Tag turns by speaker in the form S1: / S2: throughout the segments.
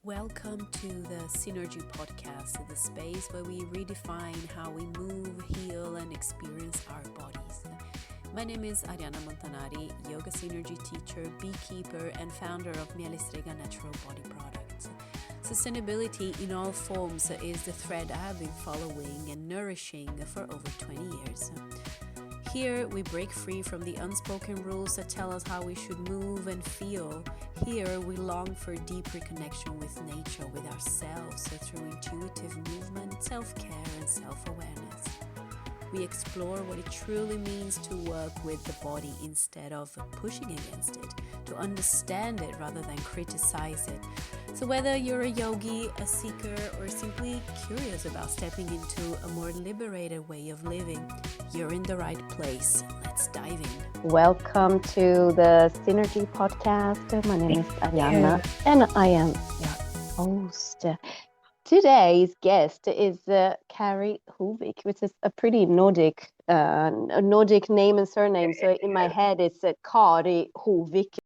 S1: Welcome to the Synergy Podcast, the space where we redefine how we move, heal, and experience our bodies. My name is Arianna Montanari, yoga synergy teacher, beekeeper, and founder of Mielistrega Natural Body Products. Sustainability in all forms is the thread I've been following and nourishing for over 20 years. Here, we break free from the unspoken rules that tell us how we should move and feel. Here, we long for deeper connection with nature, with ourselves, through intuitive movement, self-care, and self-awareness. We explore what it truly means to work with the body instead of pushing against it, to understand it rather than criticize it. So whether you're a yogi, a seeker, or simply curious about stepping into a more liberated way of living, you're in the right place. Let's dive in.
S2: Welcome to the Synergy Podcast. My name is Arianna and I am your host. Today's guest is Kari Hovik, which is a pretty Nordic name and surname. So in my head, it's Kari Hovik.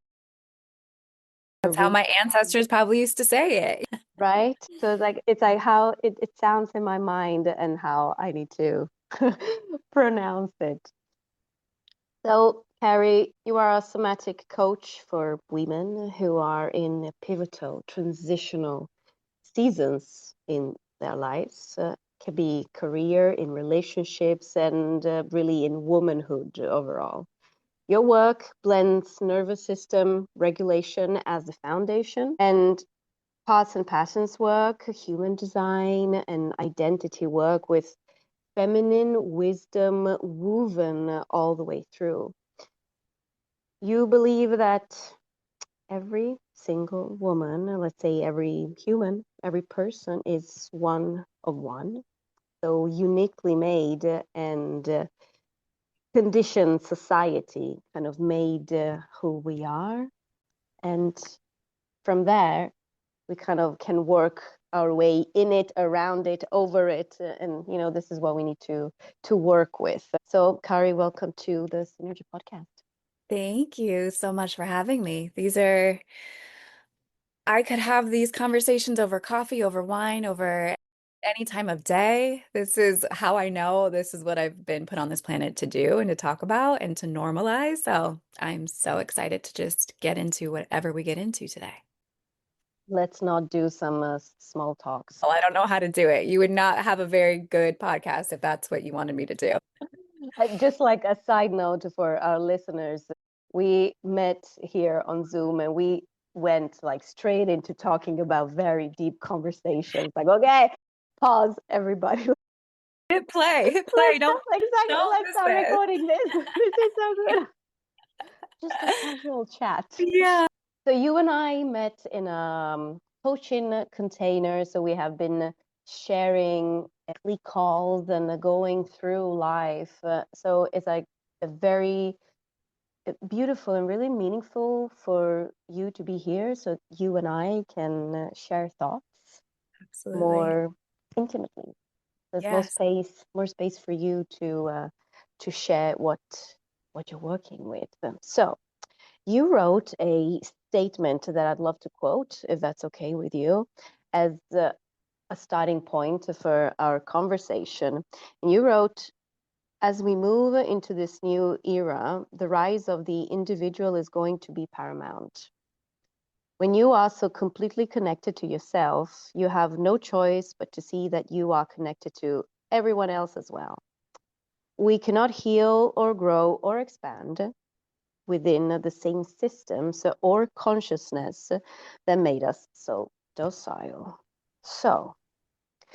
S3: That's how my ancestors probably used to say it.
S2: Right? So it's like how it sounds in my mind and how I need to pronounce it. So, Kari, you are a somatic coach for women who are in pivotal, transitional seasons in their lives. Can be career, in relationships, and really in womanhood overall. Your work blends nervous system regulation as the foundation and thoughts and patterns work, human design, and identity work with feminine wisdom woven all the way through. You believe that every single woman, let's say every human, every person is one of one, so uniquely made and conditioned society kind of made who we are. And from there, we kind of can work our way in it, around it, over it, and this is what we need to work with. So, Kari, welcome to the Synergy Podcast.
S3: Thank you so much for having me. I could have these conversations over coffee, over wine, over any time of day. This is how I know this is what I've been put on this planet to do and to talk about and to normalize. So I'm so excited to just get into whatever we get into today.
S2: Let's not do some small talks.
S3: Well, I don't know how to do it. You would not have a very good podcast if that's what you wanted me to do.
S2: Just like a side note for our listeners, we met here on Zoom and we went like straight into talking about very deep conversations. Like, okay, pause, everybody.
S3: Hit play.
S2: Exactly.
S3: Don't
S2: Let's start
S3: this.
S2: recording this. This is so good. Just a casual chat.
S3: Yeah.
S2: So you and I met in a coaching container. So we have been sharing weekly calls and going through life. So it's like a very beautiful and really meaningful for you to be here. So you and I can share thoughts
S3: Absolutely.
S2: more intimately. There's
S3: Yes.
S2: more space for you to share what you're working with. So you wrote a statement that I'd love to quote, if that's okay with you, as a starting point for our conversation. And you wrote, as we move into this new era, the rise of the individual is going to be paramount. When you are so completely connected to yourself, you have no choice but to see that you are connected to everyone else as well. We cannot heal or grow or expand within the same systems or consciousness that made us so docile. So,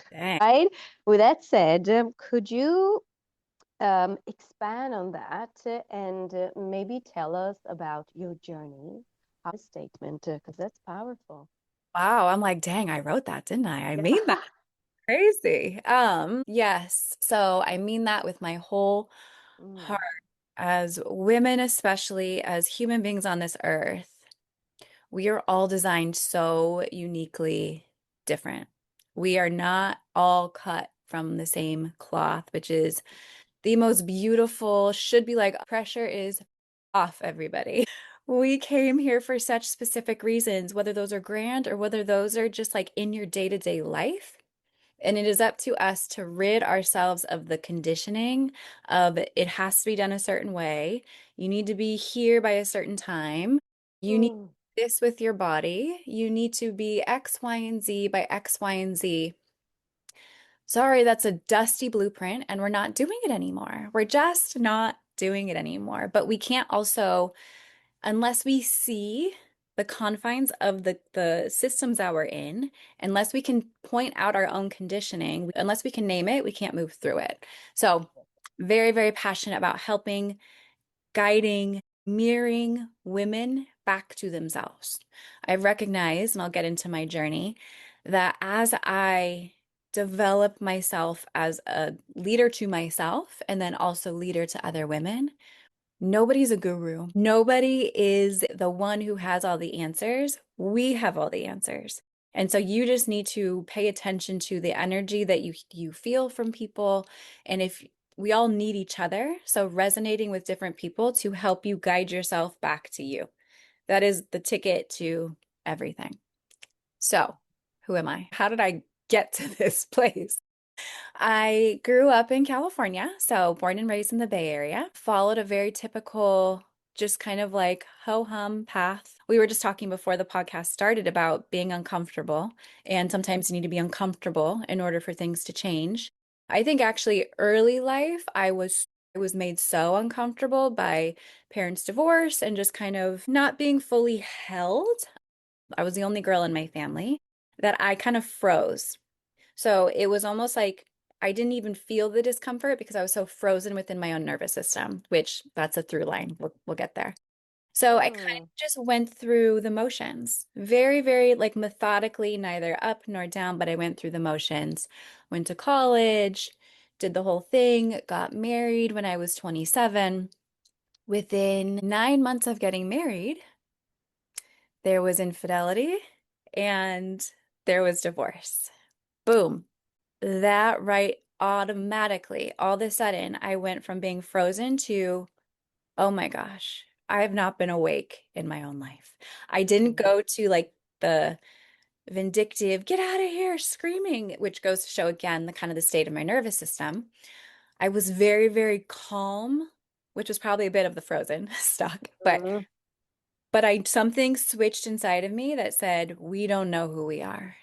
S3: Dang.
S2: right, with that said, could you expand on that and maybe tell us about your journey, our statement, because that's powerful.
S3: Wow, I'm like, dang, I wrote that, didn't I? I mean that. Crazy. Yes. So I mean that with my whole heart. As women, especially as human beings on this earth, we are all designed so uniquely different. We are not all cut from the same cloth, which is the most beautiful, should be like pressure is off everybody. We came here for such specific reasons, whether those are grand or whether those are just like in your day-to-day life. And it is up to us to rid ourselves of the conditioning of it has to be done a certain way. You need to be here by a certain time. You need
S2: Mm.
S3: this with your body. You need to be X, Y, and Z by X, Y, and Z. Sorry, that's a dusty blueprint, and we're not doing it anymore. We're just not doing it anymore. But we can't also, unless we see the confines of the systems that we're in, unless we can point out our own conditioning, unless we can name it, we can't move through it. So, very, very passionate about helping, guiding, mirroring women back to themselves. I've recognized, and I'll get into my journey, that as I develop myself as a leader to myself and then also leader to other women, nobody's a guru. Nobody is the one who has all the answers. We have all the answers. And so you just need to pay attention to the energy that you feel from people. And if we all need each other, so resonating with different people to help you guide yourself back to you. That is the ticket to everything. So, who am I? How did I get to this place? I grew up in California, so born and raised in the Bay Area, followed a very typical, just kind of like ho-hum path. We were just talking before the podcast started about being uncomfortable, and sometimes you need to be uncomfortable in order for things to change. I think actually early life, I was made so uncomfortable by parents' divorce and just kind of not being fully held. I was the only girl in my family that I kind of froze. So it was almost like I didn't even feel the discomfort because I was so frozen within my own nervous system, which that's a through line. We'll get there. So I kind
S2: Mm.
S3: of just went through the motions, very, very like methodically, neither up nor down, but I went through the motions. Went to college, did the whole thing, got married when I was 27. Within 9 months of getting married, there was infidelity and there was divorce. Boom. That right automatically, all of a sudden, I went from being frozen to, oh my gosh, I have not been awake in my own life. I didn't
S2: Mm.
S3: go to like the vindictive, get out of here, screaming, which goes to show again the kind of the state of my nervous system. I was very, very calm, which was probably a bit of the frozen stuck,
S2: Mm.
S3: but I something switched inside of me that said, we don't know who we are.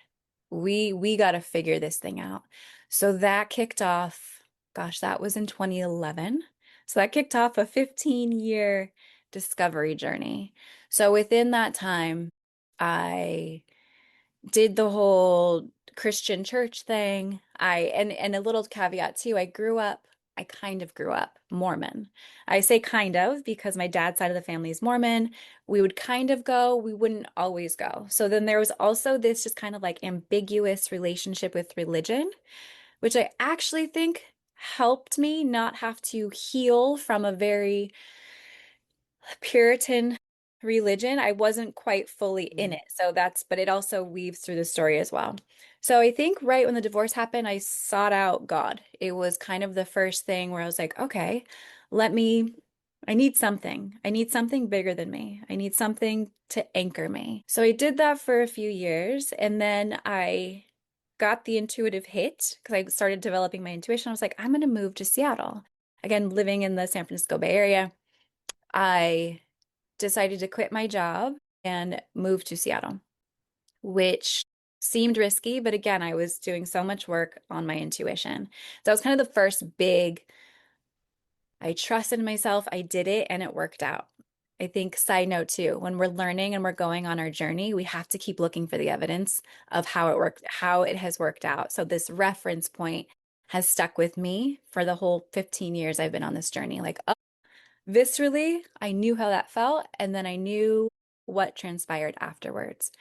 S3: We got to figure this thing out. So that kicked off, gosh, that was in 2011. So that kicked off a 15-year discovery journey. So within that time, I did the whole Christian church thing. And a little caveat too, I kind of grew up Mormon. I say kind of because my dad's side of the family is Mormon. We would kind of go, we wouldn't always go. So then there was also this just kind of like ambiguous relationship with religion, which I actually think helped me not have to heal from a very Puritan religion. I wasn't quite fully in it. But it also weaves through the story as well. So I think right when the divorce happened, I sought out God. It was kind of the first thing where I was like, okay, let me, I need something. I need something bigger than me. I need something to anchor me. So I did that for a few years. And then I got the intuitive hit because I started developing my intuition. I was like, I'm going to move to Seattle. Again, living in the San Francisco Bay Area. I decided to quit my job and move to Seattle, which seemed risky, but again, I was doing so much work on my intuition. So that was kind of the first big, I trusted myself, I did it, and it worked out. I think, side note too, when we're learning and we're going on our journey, we have to keep looking for the evidence of how it worked, how it has worked out. So this reference point has stuck with me for the whole 15 years I've been on this journey. Like, viscerally, I knew how that felt, and then I knew what transpired afterwards.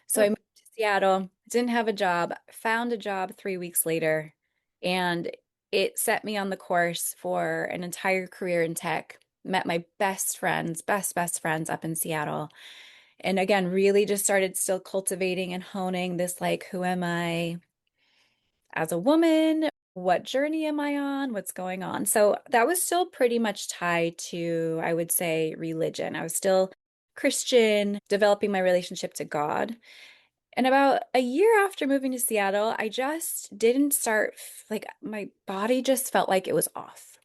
S3: So I
S2: Mm.
S3: moved to Seattle, didn't have a job, found a job 3 weeks later, and it set me on the course for an entire career in tech. Met my best friends, best friends up in Seattle. And again, really just started still cultivating and honing this like, who am I as a woman? What journey am I on? What's going on? So that was still pretty much tied to, I would say, religion. I was still Christian, developing my relationship to God. And about a year after moving to Seattle, I just didn't start, like, my body just felt like it was off.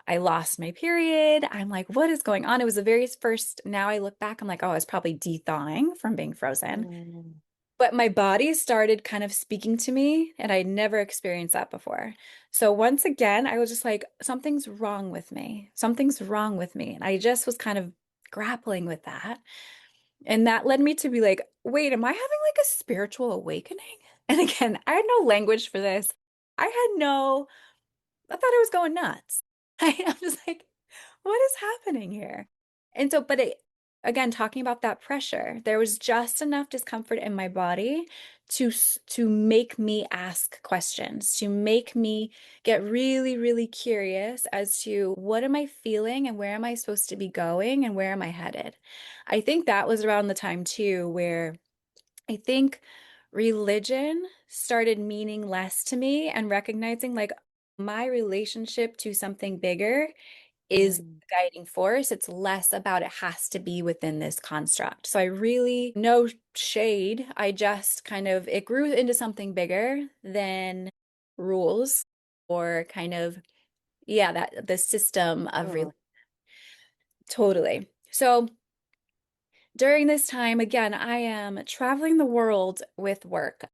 S3: I lost my period. I'm like, what is going on? It was the very first, now I look back, I'm like, oh, I was probably de-thawing from being frozen.
S2: Mm.
S3: But my body started kind of speaking to me, and I'd never experienced that before. So once again, I was just like, something's wrong with me. Something's wrong with me. And I just was kind of grappling with that. And that led me to be like, wait, am I having like a spiritual awakening? And again, I had no language for this. I thought I was going nuts. I was like, what is happening here? And so, again, talking about that pressure, there was just enough discomfort in my body to make me ask questions, to make me get really, really curious as to what am I feeling and where am I supposed to be going and where am I headed? I think that was around the time too, where I think religion started meaning less to me and recognizing like my relationship to something bigger is the
S2: Mm.
S3: guiding force. It's less about it has to be within this construct. So I really, no shade. I just kind of, it grew into something bigger than rules or kind of, yeah, that the system of
S2: Mm.
S3: totally. So during this time, again, I am traveling the world with work.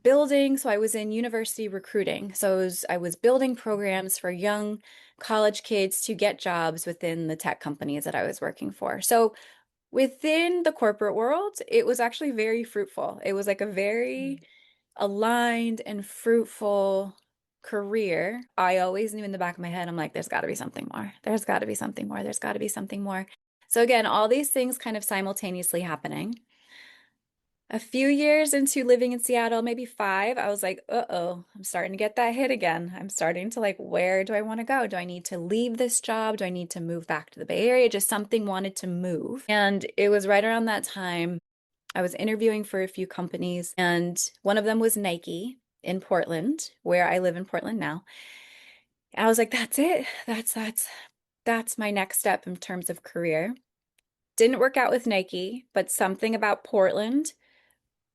S3: Building, so I was in university recruiting. So I was building programs for young college kids to get jobs within the tech companies that I was working for. So within the corporate world, it was actually very fruitful. It was like a very aligned and fruitful career. I always knew in the back of my head, I'm like, there's got to be something more. There's got to be something more. There's got to be something more. So again, all these things kind of simultaneously happening. A few years into living in Seattle, maybe 5, I was like, uh-oh, I'm starting to get that hit again. I'm starting to like, where do I want to go? Do I need to leave this job? Do I need to move back to the Bay Area? Just something wanted to move. And it was right around that time I was interviewing for a few companies, and one of them was Nike in Portland, where I live in Portland now. I was like, that's it. That's my next step in terms of career. Didn't work out with Nike, but something about Portland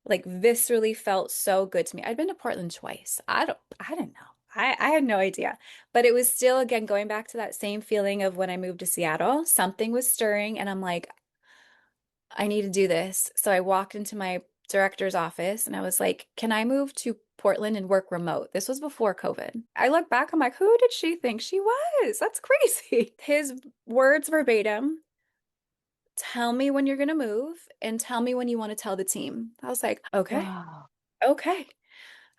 S3: like viscerally felt so good to me. I'd been to Portland twice. I didn't know. I had no idea. But it was still, again, going back to that same feeling of when I moved to Seattle, something was stirring, and I'm like, I need to do this. So I walked into my director's office and I was like, can I move to Portland and work remote? This was before COVID. I look back, I'm like, who did she think she was? That's crazy. His words verbatim, tell me when you're going to move and tell me when you want to tell the team. I was like, okay,
S2: Wow.
S3: okay,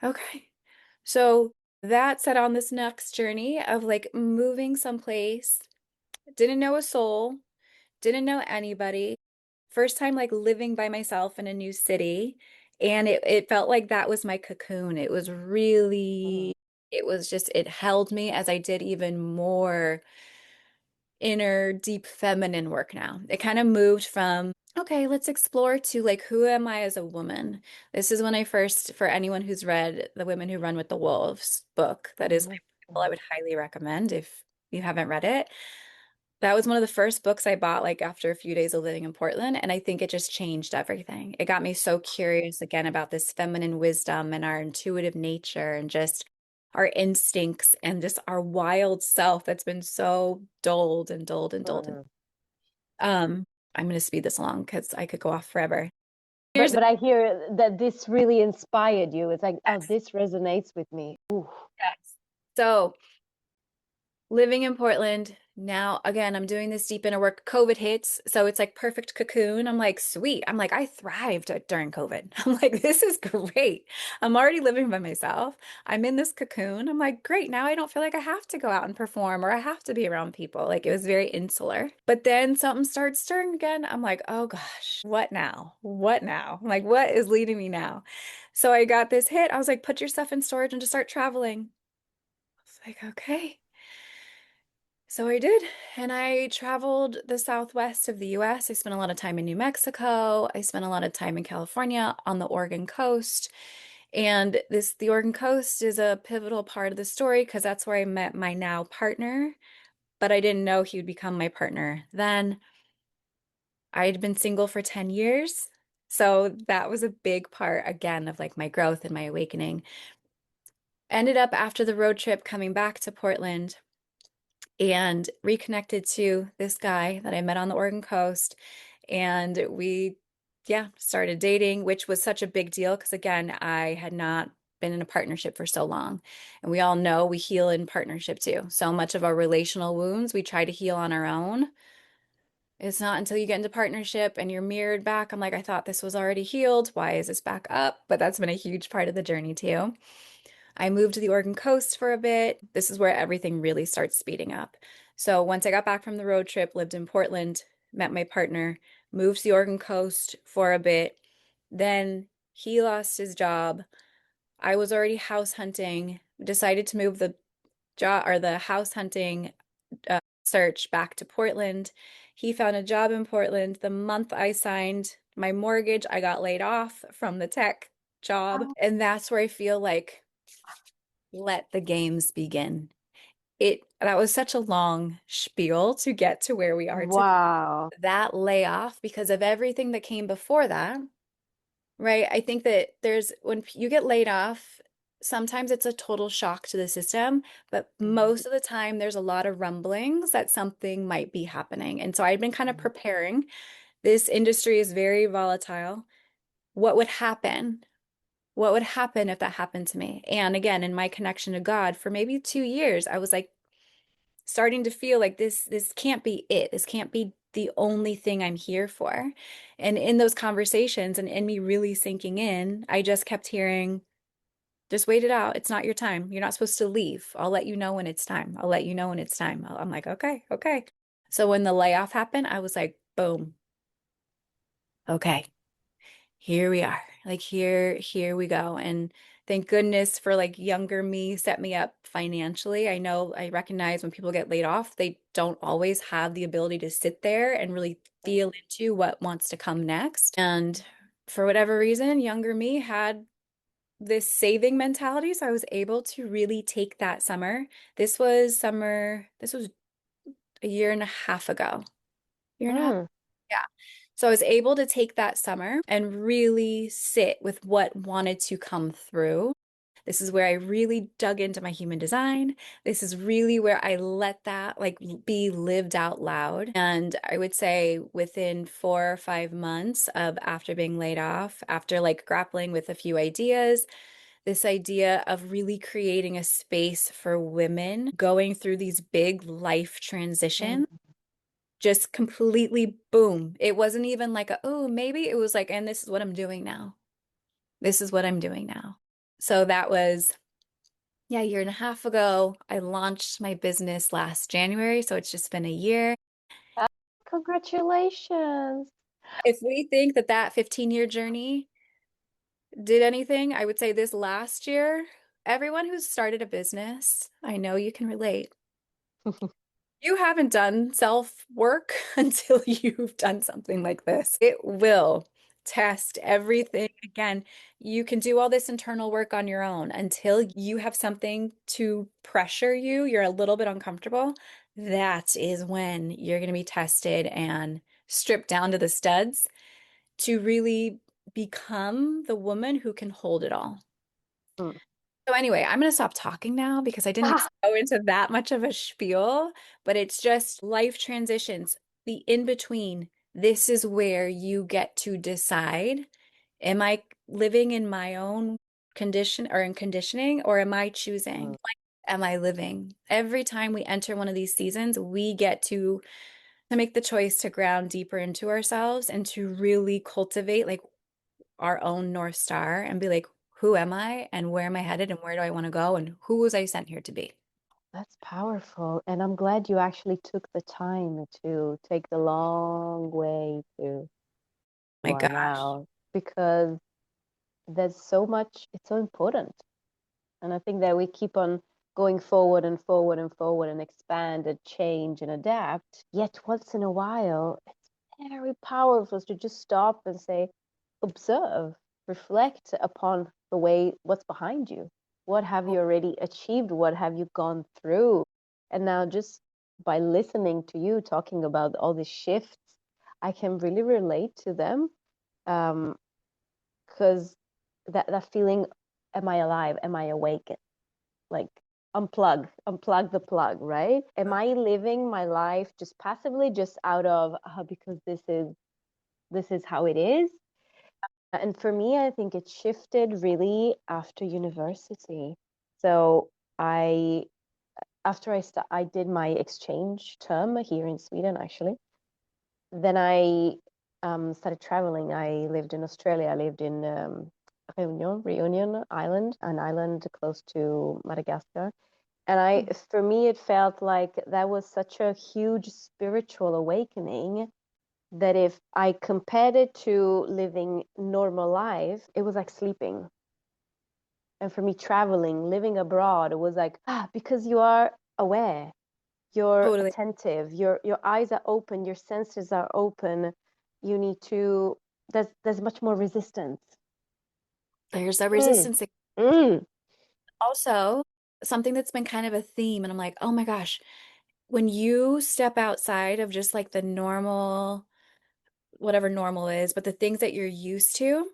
S3: okay. So that set on this next journey of like moving someplace, didn't know a soul, didn't know anybody. First time like living by myself in a new city. And it felt like that was my cocoon. It was
S2: Mm.
S3: really, it was just, it held me as I did even more inner deep feminine work now. It kind of moved from, okay, let's explore to like, who am I as a woman? This is when I first, for anyone who's read The Women Who Run with the Wolves book, that is
S2: Mhm.
S3: I would highly recommend if you haven't read it. That was one of the first books I bought like after a few days of living in Portland. And I think it just changed everything. It got me so curious again about this feminine wisdom and our intuitive nature and just our instincts and just our wild self that's been so dulled and dulled and dulled.
S2: Mm.
S3: I'm going to speed this along because I could go off forever.
S2: But
S3: Here's
S2: but I hear that this really inspired you. It's like, oh, this resonates with me. Ooh.
S3: yes. So living in Portland now, again, I'm doing this deep inner work. COVID hits, so it's like perfect cocoon. I'm like, sweet. I'm like, I thrived during COVID. I'm like, this is great. I'm already living by myself. I'm in this cocoon. I'm like, great. Now I don't feel like I have to go out and perform or I have to be around people. Like it was very insular. But then something starts stirring again. I'm like, oh gosh, what now? What now? I'm like, what is leading me now? So I got this hit. I was like, put your stuff in storage and just start traveling. I was like, okay. So I did, and I traveled the southwest of the US. I spent a lot of time in New Mexico. I spent a lot of time in California on the Oregon coast. And the Oregon coast is a pivotal part of the story because that's where I met my now partner, but I didn't know he would become my partner then. I'd been single for 10 years. So that was a big part, again, of like my growth and my awakening. Ended up after the road trip coming back to Portland and reconnected to this guy that I met on the Oregon coast. And we, yeah, started dating, which was such a big deal because, again, I had not been in a partnership for so long. And we all know we heal in partnership too. So much of our relational wounds we try to heal on our own. It's not until you get into partnership and you're mirrored back. I'm like, I thought this was already healed. Why is this back up? But that's been a huge part of the journey too. I moved to the Oregon coast for a bit. This is where everything really starts speeding up. So once I got back from the road trip, lived in Portland, met my partner, moved to the Oregon coast for a bit. Then he lost his job. I was already house hunting, decided to move the job or the house hunting search back to Portland. He found a job in Portland. The month I signed my mortgage, I got laid off from the tech job. And that's where I feel like let the games begin. That was such a long spiel to get to where we are today.
S2: Wow.
S3: That layoff, because of everything that came before that, right? I think that when you get laid off, sometimes it's a total shock to the system, but most of the time there's a lot of rumblings that something might be happening. And so I've been kind of preparing. This industry is very volatile. What would happen? What would happen if that happened to me? And again, in my connection to God, for maybe 2 years, I was like starting to feel like this can't be it. This can't be the only thing I'm here for. And in those conversations and in me really sinking in, I just kept hearing, just wait it out. It's not your time. You're not supposed to leave. I'll let you know when it's time. I'll let you know when it's time. I'm like, okay, okay. So when the layoff happened, I was like, boom. Okay, here we are. Like here we go. And thank goodness for like younger me set me up financially. I know I recognize when people get laid off, they don't always have the ability to sit there and really feel into what wants to come next. And for whatever reason, younger me had this saving mentality. So I was able to really take that summer. This was a year and a half ago. Year and a half. Yeah. So I was able to take that summer and really sit with what wanted to come through. This is where I really dug into my human design. This is really where I let that like be lived out loud. And I would say within 4 or 5 months of after being laid off, after like grappling with a few ideas, this idea of really creating a space for women going through these big life transitions just completely boom. It wasn't even like oh, maybe it was like, and this is what I'm doing now. This is what I'm doing now. So that was, yeah, a year and a half ago. I launched my business last January. So it's just been a year.
S2: Congratulations.
S3: If we think that that 15-year journey did anything, I would say this last year, everyone who's started a business, I know you can relate. You haven't done self work until you've done something like this. It will test everything. Again, you can do all this internal work on your own until you have something to pressure you. You're a little bit uncomfortable. That is when you're going to be tested and stripped down to the studs to really become the woman who can hold it all.
S2: Mm.
S3: So anyway, I'm going to stop talking now because I didn't go into that much of a spiel, but it's just life transitions, the in between. This is where you get to decide, am I living in my own condition or in conditioning, or am I choosing? Like, am I living? Every time we enter one of these seasons, we get to make the choice to ground deeper into ourselves and to really cultivate like our own North Star and be like, who am I and where am I headed and where do I want to go and who was I sent here to be?
S2: That's powerful. And I'm glad you actually took the time to take the long way to
S3: My
S2: are
S3: gosh.
S2: now, because there's so much, it's so important. And I think that we keep on going forward and forward and forward and expand and change and adapt. Yet once in a while, it's very powerful to just stop and say, observe, reflect upon the way, what's behind you. What have you already achieved? What have you gone through? And now just by listening to you talking about all these shifts, I can really relate to them, because that feeling, am I alive? Am I awake? Like unplug the plug, right? Am I living my life just passively, just out of because this is how it is? And for me, I think it shifted really after university. So I after I did my exchange term here in Sweden, actually. Then I started traveling. I lived in Australia. I lived in Reunion Island, an island close to Madagascar. And for me, it felt like that was such a huge spiritual awakening that if I compared it to living normal life, it was like sleeping. And for me, traveling, living abroad, it was like, because you are aware, you're
S3: Totally.
S2: attentive, your eyes are open, your senses are open. You need to, there's much more resistance.
S3: There's a
S2: Mm,
S3: resistance.
S2: mm.
S3: Also, something that's been kind of a theme, and I'm like, oh my gosh, when you step outside of just like the normal, whatever normal is, but the things that you're used to,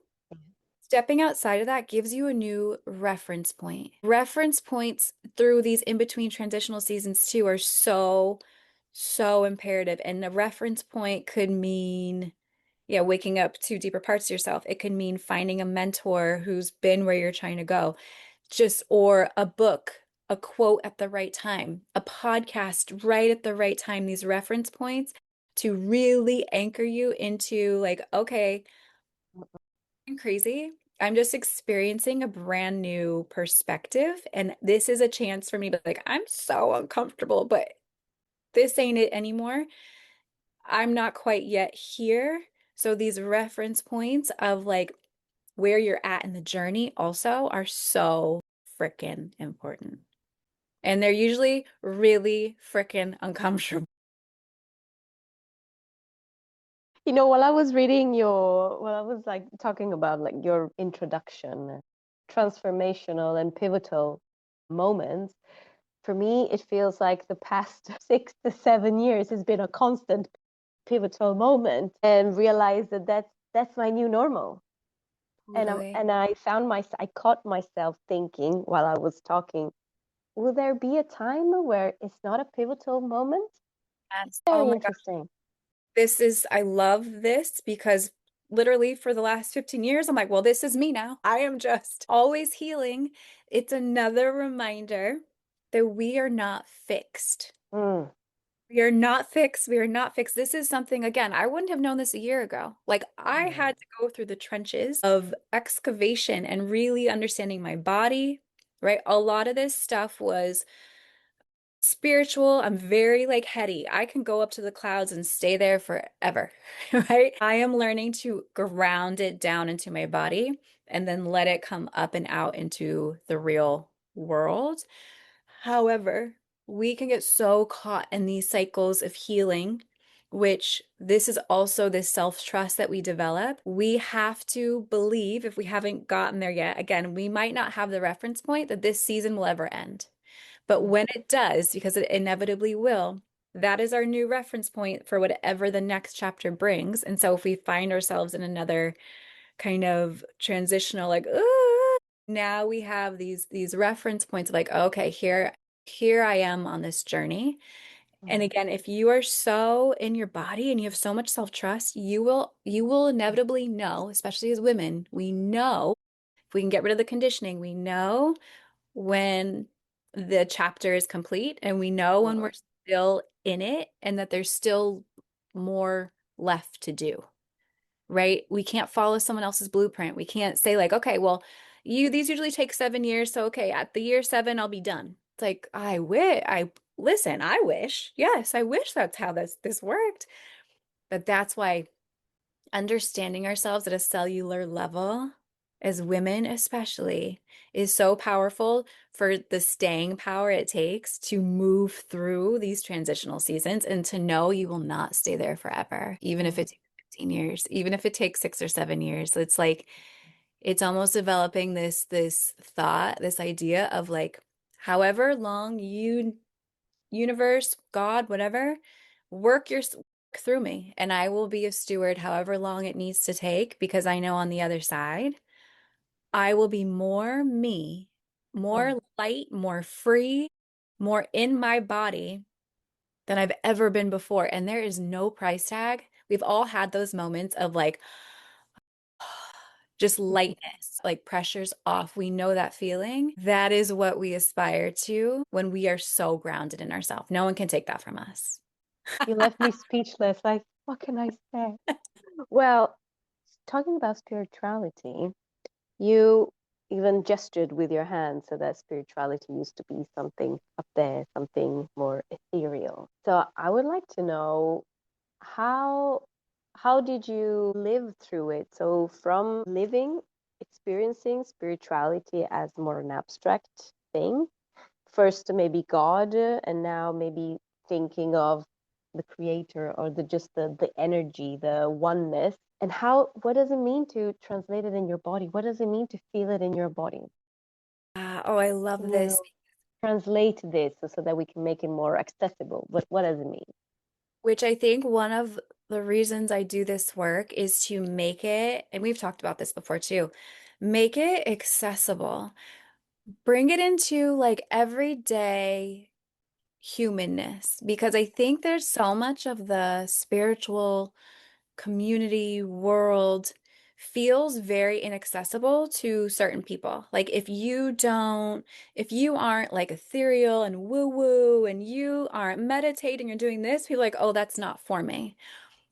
S3: stepping outside of that gives you a new reference point. Reference points through these in-between transitional seasons too are so, so imperative. And a reference point could mean, yeah, waking up to deeper parts of yourself. It could mean finding a mentor who's been where you're trying to go. Just, or a book, a quote at the right time, a podcast right at the right time, these reference points to really anchor you into like, okay, I'm crazy. I'm just experiencing a brand new perspective. And this is a chance for me to be like, I'm so uncomfortable, but this ain't it anymore. I'm not quite yet here. So these reference points of like where you're at in the journey also are so freaking important. And they're usually really freaking uncomfortable.
S2: While I was reading while I was like talking about like your introduction, transformational and pivotal moments, for me, it feels like the past 6 to 7 years has been a constant pivotal moment, and realized that that's my new normal.
S3: Totally.
S2: And I caught myself thinking while I was talking, will there be a time where it's not a pivotal moment?
S3: Yes. Oh
S2: Very
S3: my God.
S2: interesting.
S3: I love this because literally for the last 15 years, I'm like, well, this is me now. I am just always healing. It's another reminder that we are not fixed.
S2: Mm,
S3: We are not fixed. We are not fixed. This is something, again, I wouldn't have known this a year ago. Like, I
S2: mm,
S3: had to go through the trenches of excavation and really understanding my body, right? A lot of this stuff was spiritual. I'm very like heady. I can go up to the clouds and stay there forever, right? I am learning to ground it down into my body and then let it come up and out into the real world. However, we can get so caught in these cycles of healing, which this is also this self-trust that we develop. We have to believe, if we haven't gotten there yet, again, we might not have the reference point that this season will ever end. But
S2: mm,
S3: when it does, because it inevitably will, that is our new reference point for whatever the next chapter brings. And so if we find ourselves in another kind of transitional, like, "Ooh," now we have these reference points of like, okay, here I am on this journey. And
S2: mm,
S3: again, if you are so in your body and you have so much self-trust, you will inevitably know, especially as women, we know if we can get rid of the conditioning, we know when the chapter is complete and we know when we're
S2: mm,
S3: still in it and that there's still more left to do, right? We can't follow someone else's blueprint. We can't say like, okay, well, these usually take 7 years, so okay, at the year 7 I'll be done. It's like, I wish. Yes, I wish that's how this worked. But that's why understanding ourselves at a cellular level, as women especially, is so powerful for the staying power it takes to move through these transitional seasons and to know you will not stay there forever, even if
S2: mm.
S3: it takes 15 years, even if it takes 6 or 7 years. It's like it's almost developing this thought, this idea of like however long you universe, God, whatever, work work through me, and I will be a steward however long it needs to take, because I know on the other side, I will be more me, more light, more free, more in my body than I've ever been before. And there is no price tag. We've all had those moments of like just lightness, like pressure's off. We know that feeling. That is what we aspire to when we are so grounded in ourselves. No one can take that from us.
S2: You left me speechless. Like, what can I say? Well, talking about spirituality, you even gestured with your hand so that spirituality used to be something up there, something more ethereal. So I would like to know how how did you live through it? So from living, experiencing spirituality as more an abstract thing, first maybe God, and now maybe thinking of the creator or the energy, the oneness. And how, what does it mean to translate it in your body? What does it mean to feel it in your body?
S3: Oh, I love
S2: To
S3: this.
S2: translate this so that we can make it more accessible. But what does it mean?
S3: Which I think one of the reasons I do this work is to make it, and we've talked about this before too, make it accessible. Bring it into like everyday humanness, because I think there's so much of the spiritual community world feels very inaccessible to certain people. Like if you aren't like ethereal and woo-woo and you aren't meditating or doing this, people are like, oh, that's not for me.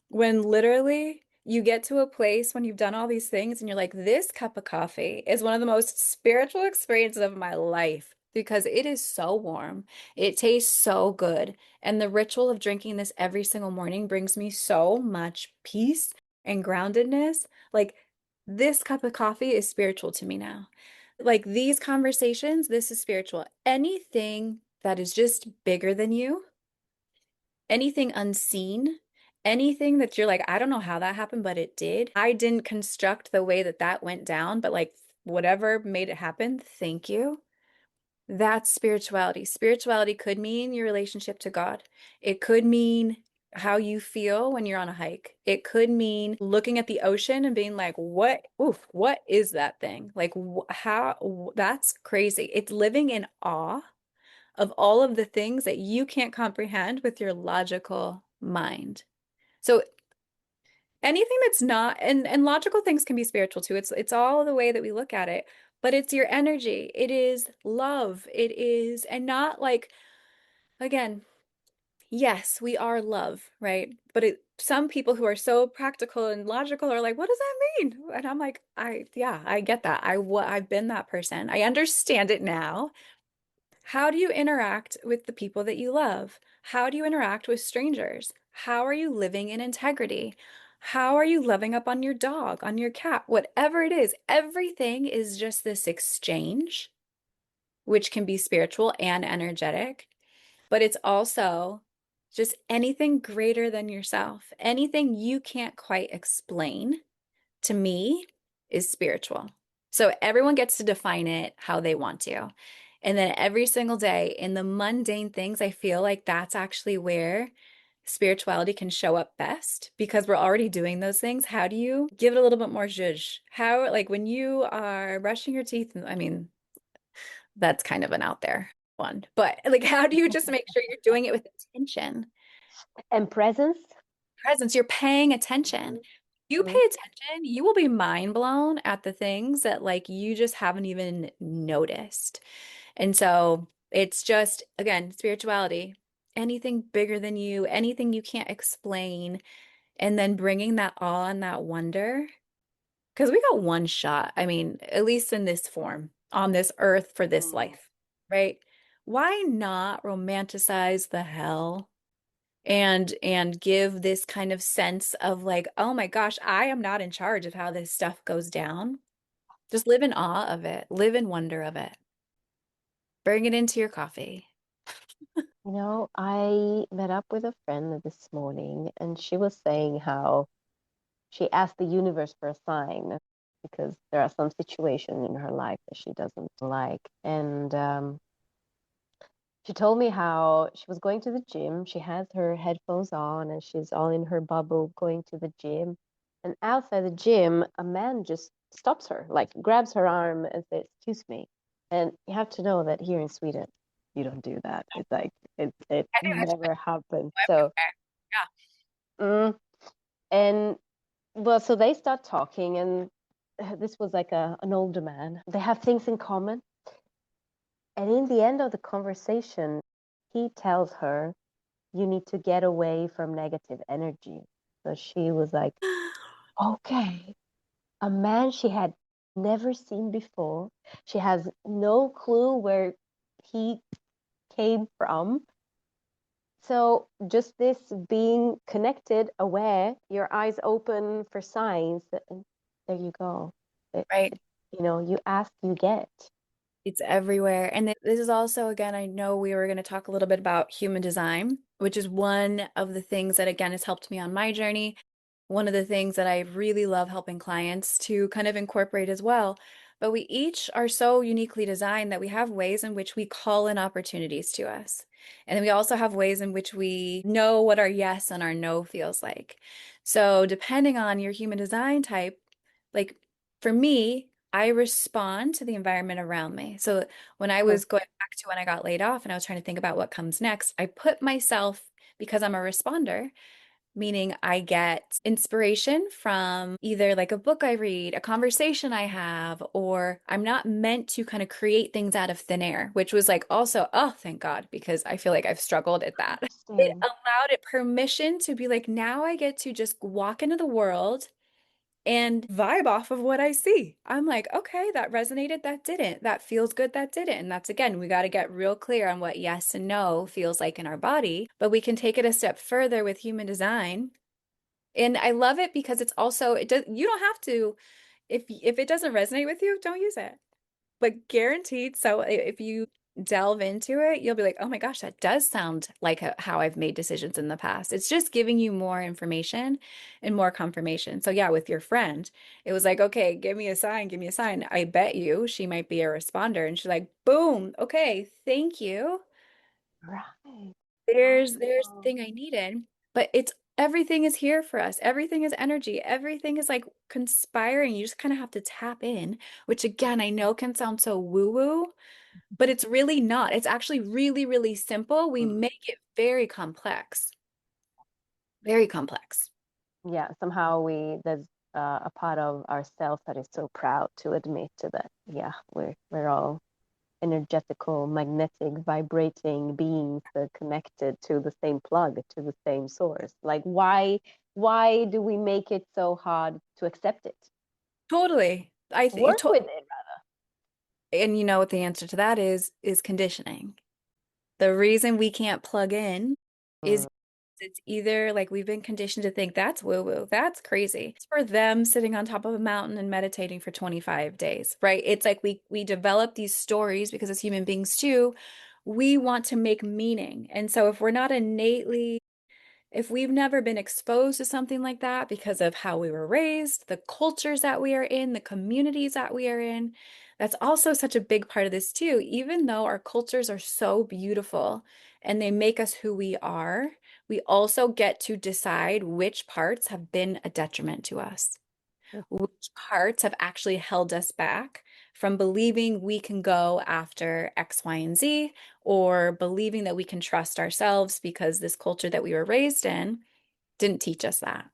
S3: When literally you get to a place when you've done all these things and you're like, this cup of coffee is one of the most spiritual experiences of my life because it is so warm. It tastes so good. And the ritual of drinking this every single morning brings me so much peace and groundedness. Like, this cup of coffee is spiritual to me now. Like, these conversations, this is spiritual. Anything that is just bigger than you, anything unseen, anything that you're like, I don't know how that happened, but it did. I didn't construct the way that that went down, but like whatever made it happen, thank you. That's spirituality. Spirituality could mean your relationship to God. It could mean how you feel when you're on a hike. It could mean looking at the ocean and being like, what, oof, what is that thing? Like, how, that's crazy. It's living in awe of all of the things that you can't comprehend with your logical mind. So anything that's not, and logical things can be spiritual too. It's all the way that we look at it, but it's your energy. It is love. It is, and not like, again, yes, we are love, right? But some people who are so practical and logical are like, what does that mean? And I'm like, yeah, I get that. I've been that person. I understand it now. How do you interact with the people that you love? How do you interact with strangers? How are you living in integrity? How are you loving up on your dog, on your cat? Whatever it is, everything is just this exchange, which can be spiritual and energetic, but it's also just anything greater than yourself, anything you can't quite explain to me is spiritual. So everyone gets to define it how they want to. And then every single day in the mundane things, I feel like that's actually where spirituality can show up best because we're already doing those things. How do you give it a little bit more zhuzh? How, like when you are brushing your teeth, I mean, that's kind of an out there one, but like, how do you just make sure you're doing it with intention?
S2: And presence.
S3: Presence, you're paying attention. You pay
S2: Mhm.
S3: attention, you will be mind blown at the things that like you just haven't even noticed. And so it's just, again, spirituality, anything bigger than you, anything you can't explain, and then bringing that awe and that wonder. Because we got one shot, I mean, at least in this form, on this earth for this life, right? Why not romanticize the hell and give this kind of sense of like, oh my gosh, I am not in charge of how this stuff goes down. Just live in awe of it, live in wonder of it. Bring it into your coffee.
S2: You know, I met up with a friend this morning, and she was saying how she asked the universe for a sign because there are some situations in her life that she doesn't like. And She told me how she was going to the gym. She has her headphones on and she's all in her bubble going to the gym. And outside the gym, a man just stops her, like grabs her arm and says, "Excuse me." And you have to know that here in Sweden, you don't do that. It's like it
S3: I think that's
S2: never happens. So,
S3: everywhere. Yeah.
S2: mm, and well, so they start talking, and this was like an older man. They have things in common. And in the end of the conversation, he tells her, "You need to get away from negative energy." So she was like, okay, a man she had never seen before. She has no clue where he came from. So just this being connected, aware, your eyes open for signs, and there you go.
S3: Right.
S2: You ask, you get.
S3: It's everywhere. And this is also, again, I know we were going to talk a little bit about human design, which is one of the things that, again, has helped me on my journey. One of the things that I really love helping clients to kind of incorporate as well. But we each are so uniquely designed that we have ways in which we call in opportunities to us. And then we also have ways in which we know what our yes and our no feels like. So depending on your human design type, like for me, I respond to the environment around me. So when I
S2: Mm.
S3: was going back to when I got laid off and I was trying to think about what comes next, I put myself, because I'm a responder, meaning I get inspiration from either like a book I read, a conversation I have, or I'm not meant to kind of create things out of thin air, which was like also, oh, thank God, because I feel like I've struggled at that. It
S2: Interesting.
S3: allowed it permission to be like, now I get to just walk into the world and vibe off of what I see. I'm like, okay, that resonated, that didn't. That feels good, that didn't. And that's again, we got to get real clear on what yes and no feels like in our body, but we can take it a step further with human design. And I love it because it's also it does you don't have to if it doesn't resonate with you, don't use it. But guaranteed, so if you delve into it, you'll be like, oh my gosh, that does sound like how I've made decisions in the past. It's just giving you more information and more confirmation. So yeah, with your friend, it was like, okay, give me a sign, give me a sign. I bet you she might be a responder. And she's like, boom, okay, thank you.
S2: Right.
S3: There's the
S2: Wow.
S3: thing I needed, but it's everything is here for us. Everything is energy. Everything is like conspiring. You just kind of have to tap in, which again, I know can sound so woo-woo, but it's really not. It's actually really, really simple. We
S2: Mm.
S3: make it very complex. Very complex.
S2: Yeah, somehow there's a part of ourselves that is so proud to admit to that. Yeah, we're all energetical, magnetic, vibrating beings that are connected to the same plug, to the same source. Like why do we make it so hard to accept it?
S3: Totally. I think,
S2: Work with it.
S3: and you know what the answer to that is conditioning. The reason we can't plug in is
S2: Mm.
S3: it's either like we've been conditioned to think that's woo-woo, that's crazy. It's for them sitting on top of a mountain and meditating for 25 days, right? It's like we develop these stories because as human beings too, we want to make meaning. And so if we're not innately if we've never been exposed to something like that because of how we were raised, the cultures that we are in, the communities that we are in, that's also such a big part of this too. Even though our cultures are so beautiful and they make us who we are, we also get to decide which parts have been a detriment to us, which parts have actually held us back from believing we can go after X, Y, and Z, or believing that we can trust ourselves because this culture that we were raised in didn't teach us that.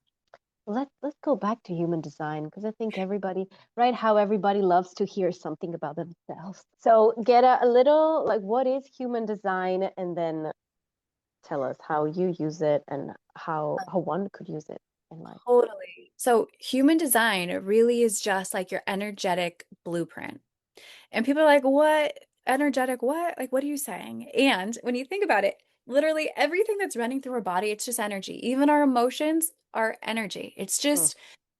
S2: Let's go back to human design because I think everybody, right, how everybody loves to hear something about themselves. So get a little like what is human design and then tell us how you use it and how one could use it in life.
S3: Totally. So, human design really is just like your energetic blueprint. And people are like, what? Energetic, what? Like, what are you saying? And when you think about it, literally everything that's running through our body, it's just energy. Even our emotions are energy. It's
S2: Mm.
S3: just,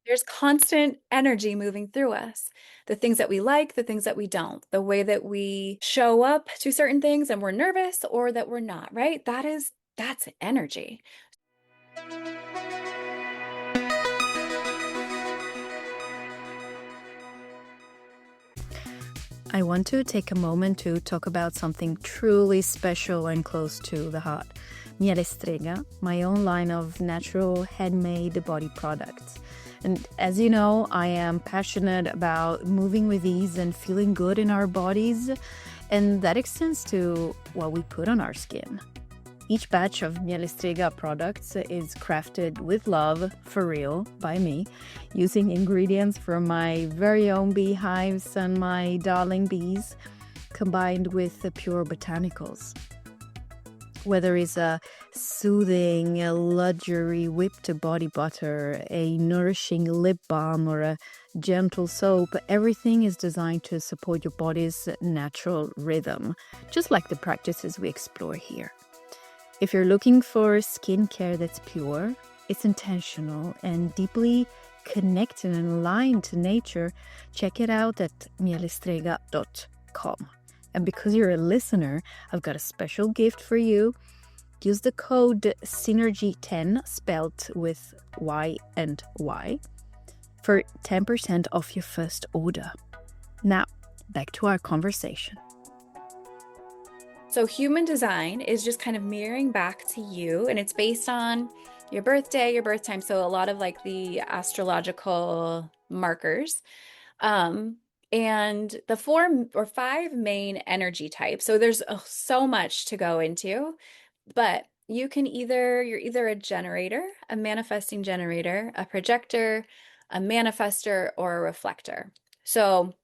S3: there's constant energy moving through us. The things that we like, the things that we don't, the way that we show up to certain things and we're nervous or that we're not, right? That's energy.
S1: I want to take a moment to talk about something truly special and close to the heart. Miele Strega, my own line of natural handmade body products. And as you know, I am passionate about moving with ease and feeling good in our bodies, and that extends to what we put on our skin. Each batch of Miele Strega products is crafted with love, for real, by me, using ingredients from my very own beehives and my darling bees, combined with the pure botanicals. Whether it's a soothing, luxury whipped body butter, a nourishing lip balm, or a gentle soap, everything is designed to support your body's natural rhythm, just like the practices we explore here. If you're looking for skincare that's pure, it's intentional, and deeply connected and aligned to nature, check it out at mielestrega.com. And because you're a listener, I've got a special gift for you. Use the code SYNERGY10, spelled with Y and Y, for 10% off your first order. Now, back to our conversation.
S3: So human design is just kind of mirroring back to you, and it's based on your birthday, your birth time. So a lot of like the astrological markers. And the 4 or 5 main energy types. So there's so much to go into, but you're either a generator, a manifesting generator, a projector, a manifester, or a reflector. So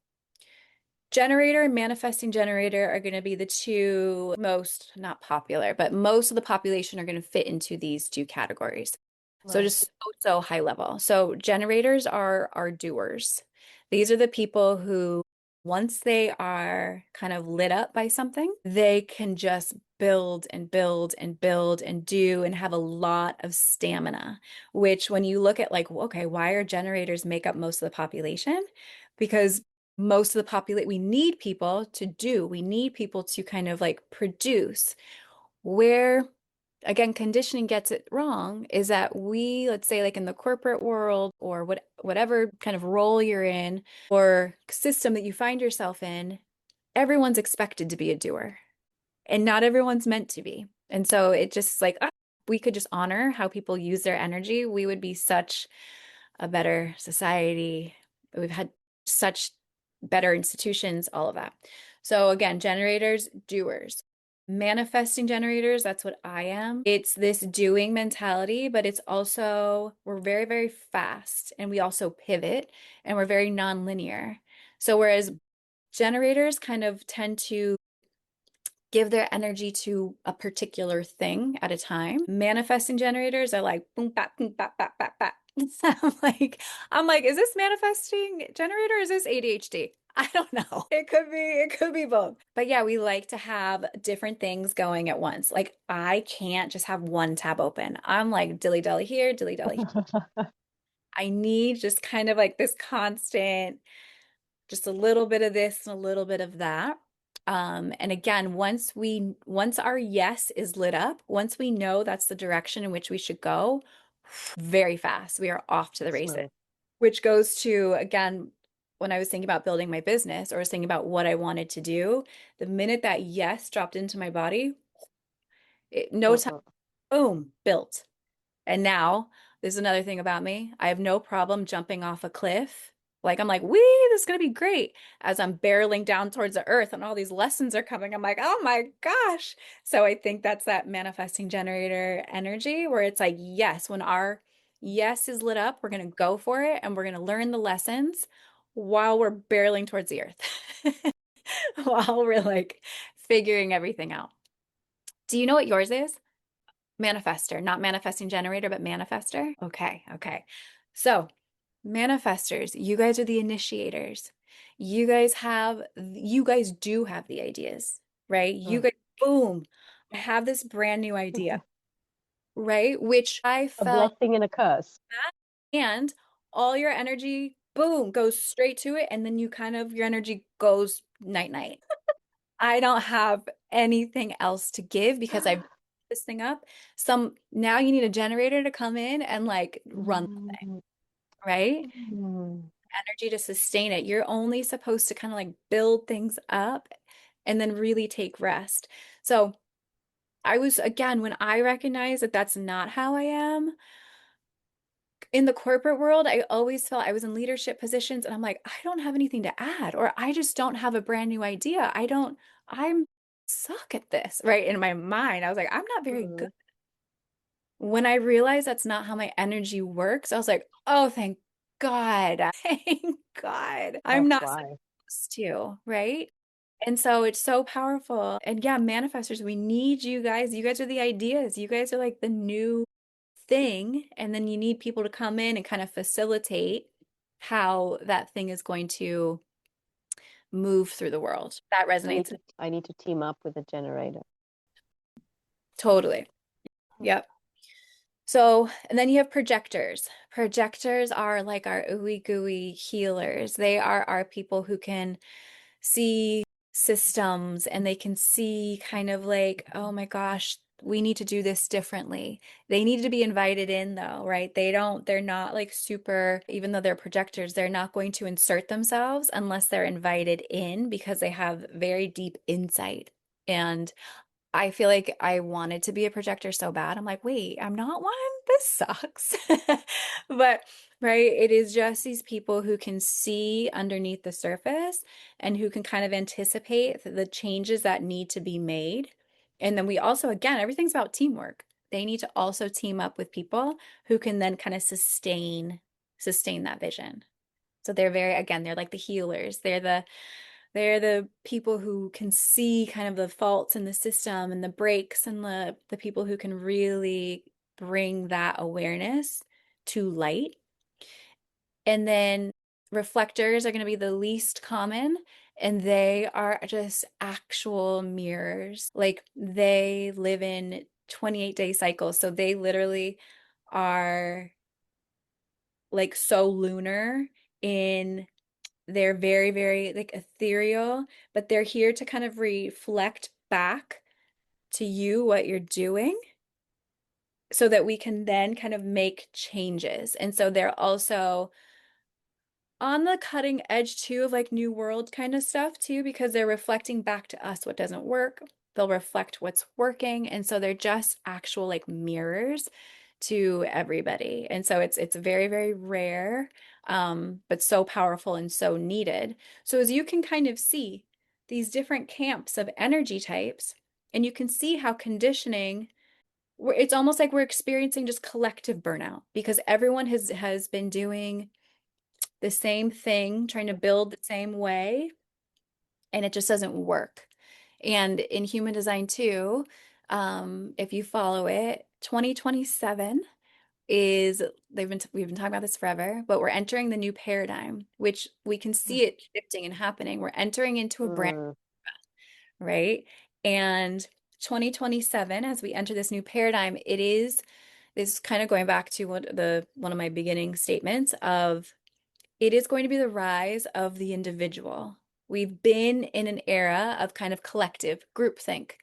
S3: generator and manifesting generator are going to be the two most, not popular, but most of the population are going to fit into these 2 categories. So just so high level. So generators are doers. These are the people who, once they are kind of lit up by something, they can just build and build and build and do and have a lot of stamina, which when you look at like, okay, why are generators make up most of the population? Because most of the population, we need people to do, we need people to kind of like produce. Where again, conditioning gets it wrong is that we, let's say like in the corporate world or whatever kind of role you're in or system that you find yourself in, everyone's expected to be a doer and not everyone's meant to be. And so it just like, we could just honor how people use their energy. We would be such a better society. We've had such better institutions, all of that. So again, generators, doers. Manifesting generators, that's what I am. It's this doing mentality, but it's also, we're very, very fast and we also pivot and we're very non-linear. So whereas generators kind of tend to give their energy to a particular thing at a time, manifesting generators are like boom, bap, boom, bap, bap, bap, bap. I'm like, is this manifesting generator? Or is this ADHD? I don't know. It could be both. But yeah, we like to have different things going at once. Like I can't just have one tab open. I'm like dilly dally here, dilly dally here. I need just kind of like this constant, just a little bit of this and a little bit of that. And again, once our yes is lit up, once we know that's the direction in which we should go, very fast, we are off to the races, which goes to, again, when I was thinking about building my business or was thinking about what I wanted to do, the minute that yes dropped into my body, no time, boom, built. And now there's another thing about me. I have no problem jumping off a cliff. Like I'm like, wee, this is gonna be great. As I'm barreling down towards the earth and all these lessons are coming, I'm like, oh my gosh. So I think that's that manifesting generator energy where it's like, yes, when our yes is lit up, we're gonna go for it and we're gonna learn the lessons while we're barreling towards the earth, while we're like figuring everything out. Do you know what yours is? Manifester, not manifesting generator, but manifester. Okay. So manifestors, you guys are the initiators. You guys do have the ideas, right? You guys, boom, I have this brand new idea, right? Which I
S2: A
S3: felt,
S2: blessing and a curse.
S3: and all your energy, boom, goes straight to it. And then your energy goes night night. I don't have anything else to give because I've this thing up. Now you need a generator to come in and like run the thing, right? energy to sustain it. You're only supposed to kind of like build things up and then really take rest. So I was, again, when I recognize that that's not how I am in the corporate world, I always felt I was in leadership positions and I'm like, I don't have anything to add, or I just don't have a brand new idea. I'm suck at this, right? In my mind, I was like, I'm not very good.
S2: Mm.
S3: When I realized that's not how my energy works, I was like, oh, thank God. Thank God. I'm
S2: That's
S3: not
S2: why.
S3: supposed to, right? And so it's so powerful. And yeah, manifestors, we need you guys. You guys are the ideas. You guys are like the new thing. And then you need people to come in and kind of facilitate how that thing is going to move through the world. That resonates.
S2: I need to team up with a generator.
S3: Totally. Yep. So, and then you have projectors. Projectors are like our ooey gooey healers. They are our people who can see systems and they can see kind of like, oh my gosh, we need to do this differently. They need to be invited in though, right? They're not like super, even though they're projectors, they're not going to insert themselves unless they're invited in because they have very deep insight. And I feel like I wanted to be a projector so bad. I'm like, wait, I'm not one. This sucks. But, right, it is just these people who can see underneath the surface and who can kind of anticipate the changes that need to be made. And then we also, again, everything's about teamwork. They need to also team up with people who can then kind of sustain that vision. So they're very, again, they're like the healers. They're the people who can see kind of the faults in the system and the breaks and the people who can really bring that awareness to light. And then reflectors are going to be the least common, and they are just actual mirrors. Like they live in 28-day cycles. So they literally are like so lunar in they're very, very like ethereal, but they're here to kind of reflect back to you what you're doing so that we can then kind of make changes. And so they're also on the cutting edge too of like new world kind of stuff too, because they're reflecting back to us what doesn't work. They'll reflect what's working. And so they're just actual like mirrors to everybody. And so it's very, very rare, but so powerful and so needed. So as you can kind of see these different camps of energy types, and you can see how conditioning, it's almost like we're experiencing just collective burnout because everyone has been doing the same thing, trying to build the same way, and it just doesn't work. And in human design too, if you follow it, 2027 is we've been talking about this forever, but we're entering the new paradigm, which we can see it shifting and happening. We're entering into a brand,
S2: Mm.
S3: right? And 2027, as we enter this new paradigm, it is this kind of going back to one of my beginning statements of it is going to be the rise of the individual. We've been in an era of kind of collective groupthink,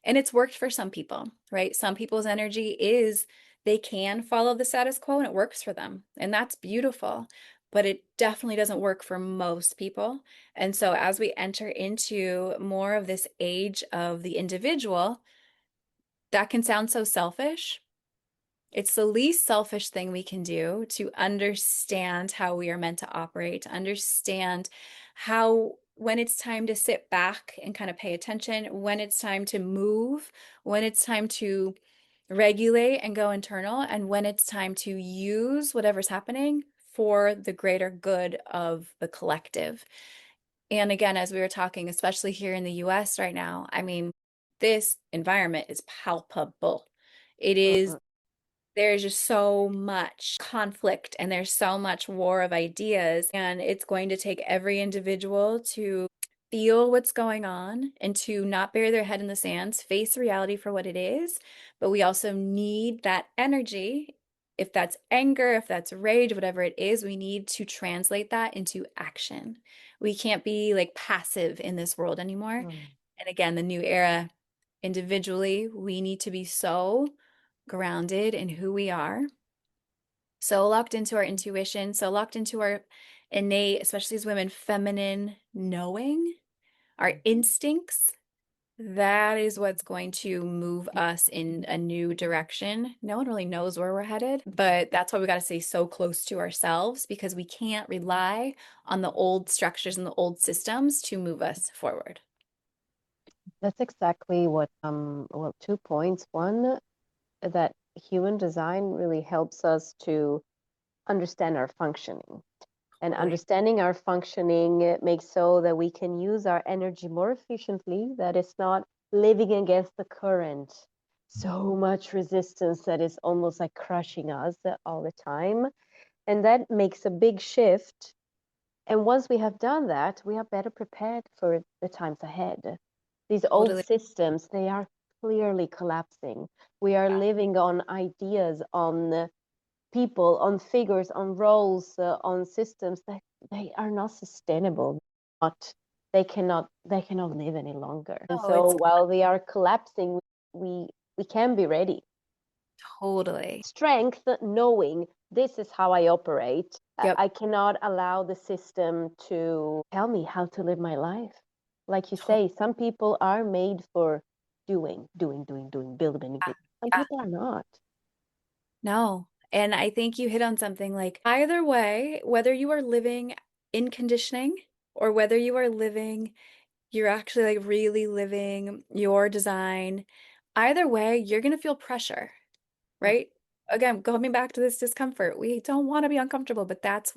S3: and it's worked for some people, right? Some people's energy is they can follow the status quo and it works for them, and that's beautiful, but it definitely doesn't work for most people. And so as we enter into more of this age of the individual, that can sound so selfish. It's the least selfish thing we can do to understand how we are meant to operate, to understand how, when it's time to sit back and kind of pay attention, when it's time to move, when it's time to regulate and go internal, and when it's time to use whatever's happening for the greater good of the collective. And again, as we were talking, especially here in the US right now, I mean, this environment is palpable. It is
S2: Mm-mm.
S3: there's just so much conflict and there's so much war of ideas, and it's going to take every individual to feel what's going on and to not bury their head in the sands, face reality for what it is. But we also need that energy. If that's anger, if that's rage, whatever it is, we need to translate that into action. We can't be like passive in this world anymore.
S2: Mm.
S3: And again, the new era, individually, we need to be so grounded in who we are, so locked into our intuition, so locked into our innate, especially as women, feminine knowing, our instincts. That is what's going to move us in a new direction. No one really knows where we're headed, but that's why we got to stay so close to ourselves because we can't rely on the old structures and the old systems to move us forward.
S2: That's exactly what, well, 2 points. One, that human design really helps us to understand our functioning. And
S3: Totally.
S2: understanding our functioning makes so that we can use our energy more efficiently, that it's not living against the current. So much resistance that is almost like crushing us all the time. And that makes a big shift. And once we have done that, we are better prepared for the times ahead. These old
S3: Totally.
S2: systems, they are clearly collapsing. We are
S3: Yeah.
S2: living on ideas, on people, on figures, on roles, on systems that they are not sustainable. Not they cannot live any longer. And
S3: Oh,
S2: so
S3: it's
S2: while they are collapsing, we can be ready.
S3: totally.
S2: Strength, knowing this is how I operate.
S3: Yep.
S2: I cannot allow the system to tell me how to live my life. Like you
S3: To-
S2: say, some people are made for doing, building. Some
S3: yeah.
S2: people are not.
S3: No. And I think you hit on something like either way, whether you are living in conditioning or whether you are living, you're actually like really living your design, either way, you're going to feel pressure,
S2: Mm.
S3: right? Again, going back to this discomfort, we don't want to be uncomfortable, but that's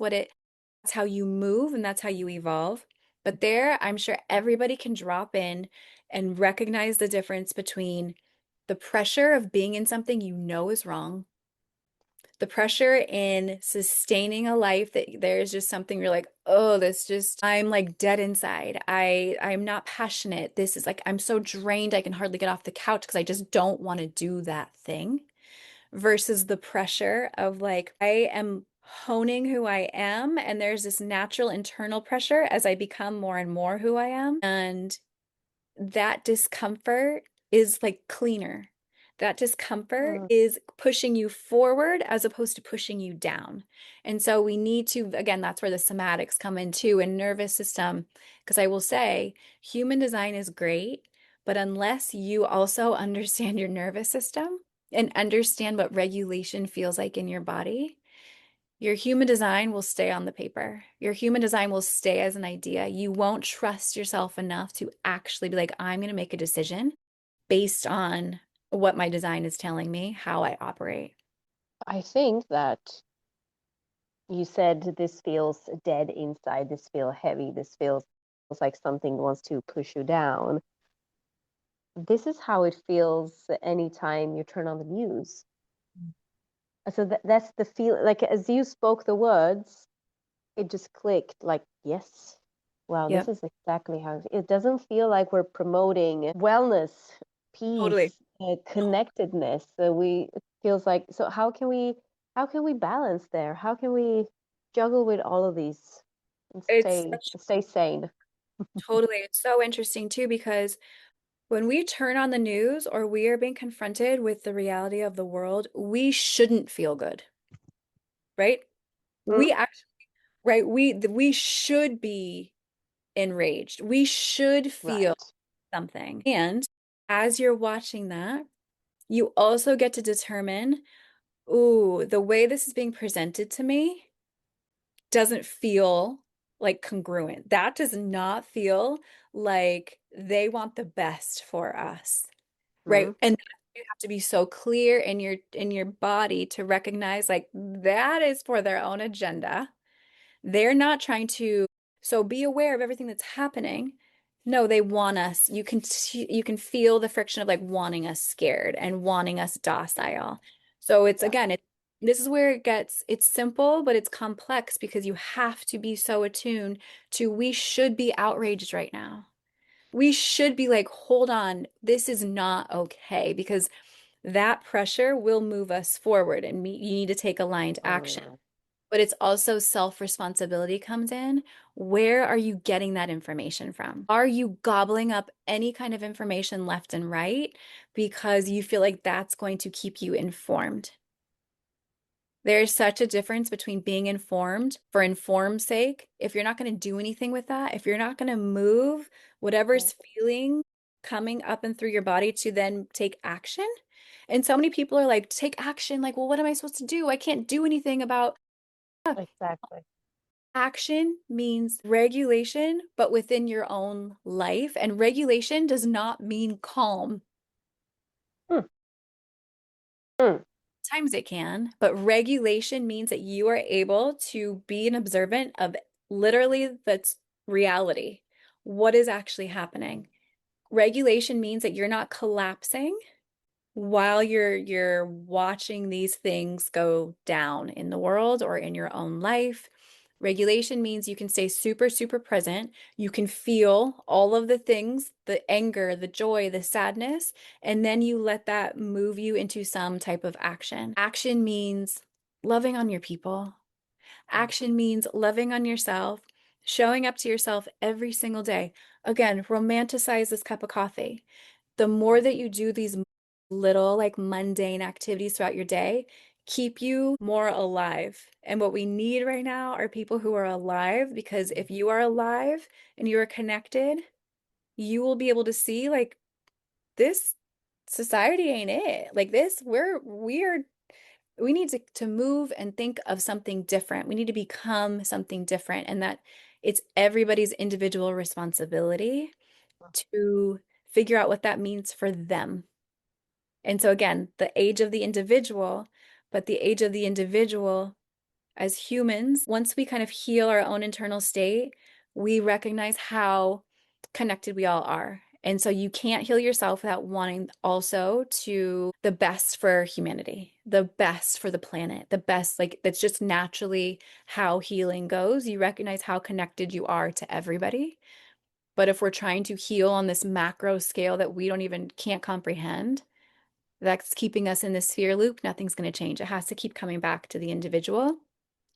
S3: how you move and that's how you evolve. But there, I'm sure everybody can drop in and recognize the difference between the pressure of being in something you know is wrong, the pressure in sustaining a life that there's just something you're like, oh, this just, I'm like dead inside. I'm not passionate. This is like, I'm so drained, I can hardly get off the couch because I just don't want to do that thing. Versus the pressure of like, I am honing who I am, and there's this natural internal pressure as I become more and more who I am. And that discomfort is like cleaner. That discomfort
S2: Mm.
S3: is pushing you forward as opposed to pushing you down. And so we need to, again, that's where the somatics come in too, and nervous system. Because I will say, human design is great, but unless you also understand your nervous system and understand what regulation feels like in your body, your human design will stay on the paper. Your human design will stay as an idea. You won't trust yourself enough to actually be like, I'm going to make a decision based on what my design is telling me, how I operate.
S2: I think that you said this feels dead inside, this feels heavy, this feels like something wants to push you down. This is how it feels anytime you turn on the news. So that's the feel, like as you spoke the words, it just clicked like, yes, wow, this
S3: Yep,
S2: is exactly how it doesn't feel like we're promoting wellness,
S3: totally.
S2: peace, connectedness. So it feels like, so how can we balance there? How can we juggle with all of these and
S3: It's
S2: stay sane?
S3: totally, it's so interesting too, because when we turn on the news or we are being confronted with the reality of the world, we shouldn't feel good, right?
S2: Mm.
S3: We actually, right? We should be enraged. We should feel
S2: Right.
S3: something. And as you're watching that, you also get to determine, ooh, the way this is being presented to me doesn't feel like congruent. That does not feel like they want the best for us, right?
S2: Mm.
S3: And you have to be so clear in your body to recognize like that is for their own agenda. They're not trying to, so be aware of everything that's happening. No, they want us. You can feel the friction of like wanting us scared and wanting us docile. So it's
S2: Yeah.
S3: again, this is where it's simple, but it's complex because you have to be so attuned to we should be outraged right now. We should be like, hold on, this is not okay because that pressure will move us forward and you need to take aligned action.
S2: Mm.
S3: But it's also self-responsibility comes in. Where are you getting that information from? Are you gobbling up any kind of information left and right because you feel like that's going to keep you informed? There's such a difference between being informed for inform's sake. If you're not going to do anything with that, if you're not going to move
S2: Yeah.
S3: whatever's feeling coming up and through your body to then take action. And so many people are like, take action. Like, well, what am I supposed to do? I can't do anything about
S2: Exactly.
S3: action means regulation, but within your own life. And regulation does not mean calm.
S2: Hmm. Hmm.
S3: Times it can, but regulation means that you are able to be an observant of literally that's reality. What is actually happening? Regulation means that you're not collapsing while you're watching these things go down in the world or in your own life. Regulation means you can stay super, super present. You can feel all of the things, the anger, the joy, the sadness, and then you let that move you into some type of action. Action means loving on your people. Action means loving on yourself, showing up to yourself every single day. Again, romanticize this cup of coffee. The more that you do these little, like mundane activities throughout your day, keep you more alive. And what we need right now are people who are alive, because if you are alive and you are connected, you will be able to see like this society ain't it. Like this, we need to move and think of something different. We need to become something different, and that it's everybody's individual responsibility to figure out what that means for them. And so, again, the age of the individual, but the age of the individual as humans, once we kind of heal our own internal state, we recognize how connected we all are. And so you can't heal yourself without wanting also to the best for humanity, the best for the planet, the best, like that's just naturally how healing goes. You recognize how connected you are to everybody. But if we're trying to heal on this macro scale that we don't even can't comprehend, that's keeping us in this fear loop, nothing's going to change. It has to keep coming back to the individual.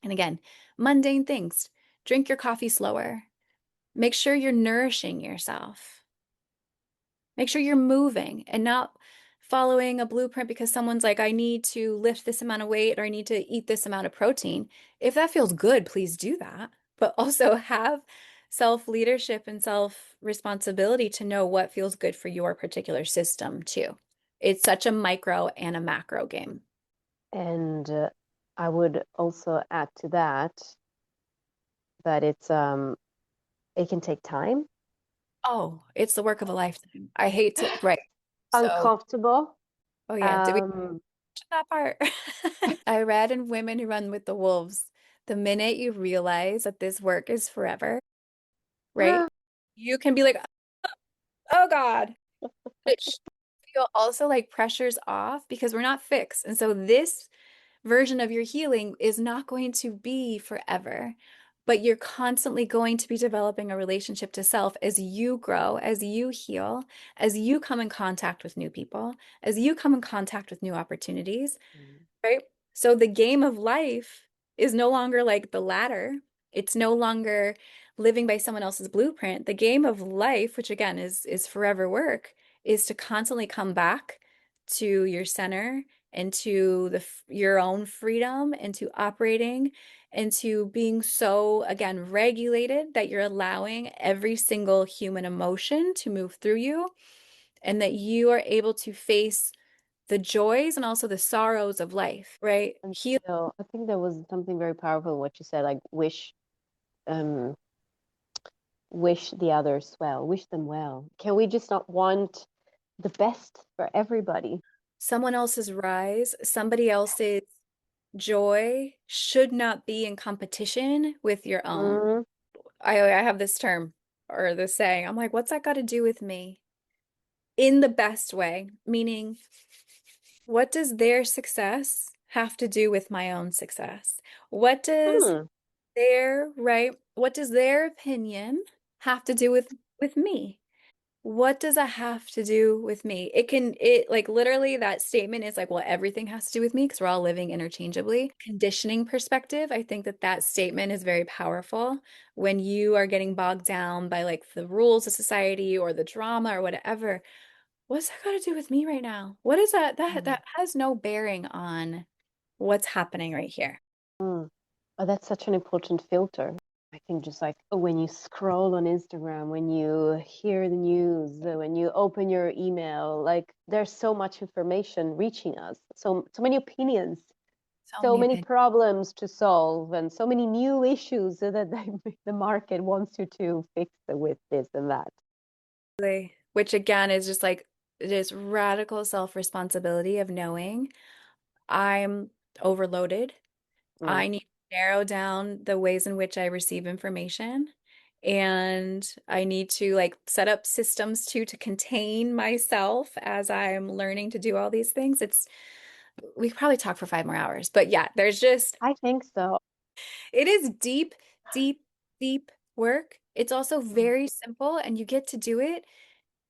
S3: And again, mundane things. Drink your coffee slower. Make sure you're nourishing yourself. Make sure you're moving and not following a blueprint because someone's like, I need to lift this amount of weight or I need to eat this amount of protein. If that feels good, please do that. But also have self-leadership and self-responsibility to know what feels good for your particular system too. It's such a micro and a macro game.
S2: And I would also add to that that it can take time,
S3: Oh, it's the work of a lifetime. I hate to, right. So,
S2: uncomfortable.
S3: oh yeah, did we
S2: Um,
S3: mention that part? I read in Women Who Run with the Wolves, the minute you realize that this work is forever, right? You can be like, oh God. But it should feel also like pressure's off because we're not fixed. And so this version of your healing is not going to be forever, but you're constantly going to be developing a relationship to self as you grow, as you heal, as you come in contact with new people, as you come in contact with new opportunities, right? So the game of life is no longer like the ladder. It's no longer living by someone else's blueprint. The game of life, which again is forever work, is to constantly come back to your center and to your own freedom and to operating and to being so again regulated that you're allowing every single human emotion to move through you and that you are able to face the joys and also the sorrows of life, right?
S2: and
S3: Heal.
S2: I think there was something very powerful in what you said, like um, wish the others well, wish them well. Can we just not want the best for everybody?
S3: Someone else's rise, somebody else's joy should not be in competition with your own.
S2: Mm,
S3: I have this term or this saying. I'm like, what's that got to do with me? In the best way, meaning, what does their success have to do with my own success? What does
S2: hmm,
S3: right? What does their opinion have to do with me? What does that have to do with me? It like literally that statement is like, well, everything has to do with me because we're all living interchangeably. Conditioning perspective, I think that that statement is very powerful when you are getting bogged down by like the rules of society or the drama or whatever. What's that got to do with me right now? What is that? That has no bearing on what's happening right here.
S2: Mm. Oh, that's such an important filter. I think just like when you scroll on Instagram, when you hear the news, when you open your email, like there's so much information reaching us, so many opinions,
S3: So
S2: so
S3: many
S2: many
S3: opinions.
S2: problems to solve, and so many new issues that the market wants you to fix with this and that.
S3: Which again is just like this radical self-responsibility of knowing I'm overloaded.
S2: Mm.
S3: I need to narrow down the ways in which I receive information. And I need to like set up systems to contain myself as I'm learning to do all these things. We could probably talk for 5 more hours, but yeah, there's just,
S2: I think so.
S3: it is deep, deep, deep work. It's also
S2: Mm.
S3: very simple and you get to do it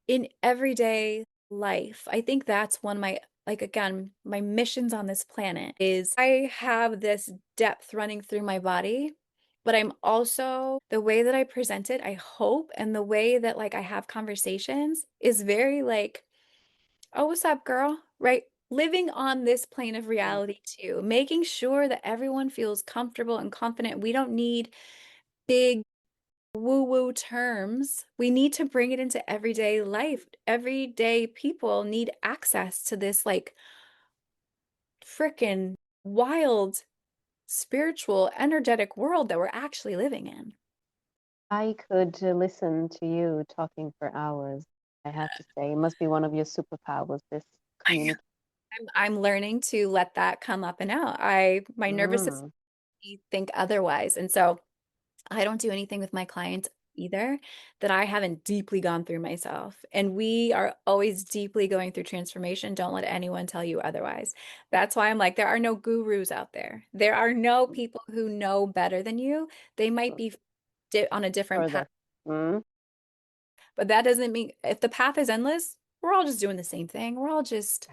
S3: in everyday life. I think that's one of my, like, again, my missions on this planet is I have this depth running through my body, but I'm also the way that I present it, I hope, and the way that like I have conversations is very like, oh, what's up, girl? Right? Living on this plane of
S2: Mm.
S3: reality too, making sure that everyone feels comfortable and confident. We don't need big woo-woo terms. We need to bring it into everyday life. Everyday people need access to this like freaking wild, spiritual, energetic world that we're actually living in.
S2: I could listen to you talking for hours. I have to say, it must be one of your superpowers, this
S3: I know.
S2: communication.
S3: I'm learning to let that come up and out. My nervous system
S2: Mm.
S3: think otherwise. And so I don't do anything with my clients either that I haven't deeply gone through myself. And we are always deeply going through transformation. Don't let anyone tell you otherwise. That's why I'm like, there are no gurus out there. There are no people who know better than you. They might be on a different path,
S2: Further. Mm.
S3: but that doesn't mean if the path is endless, we're all just doing the same thing. We're all just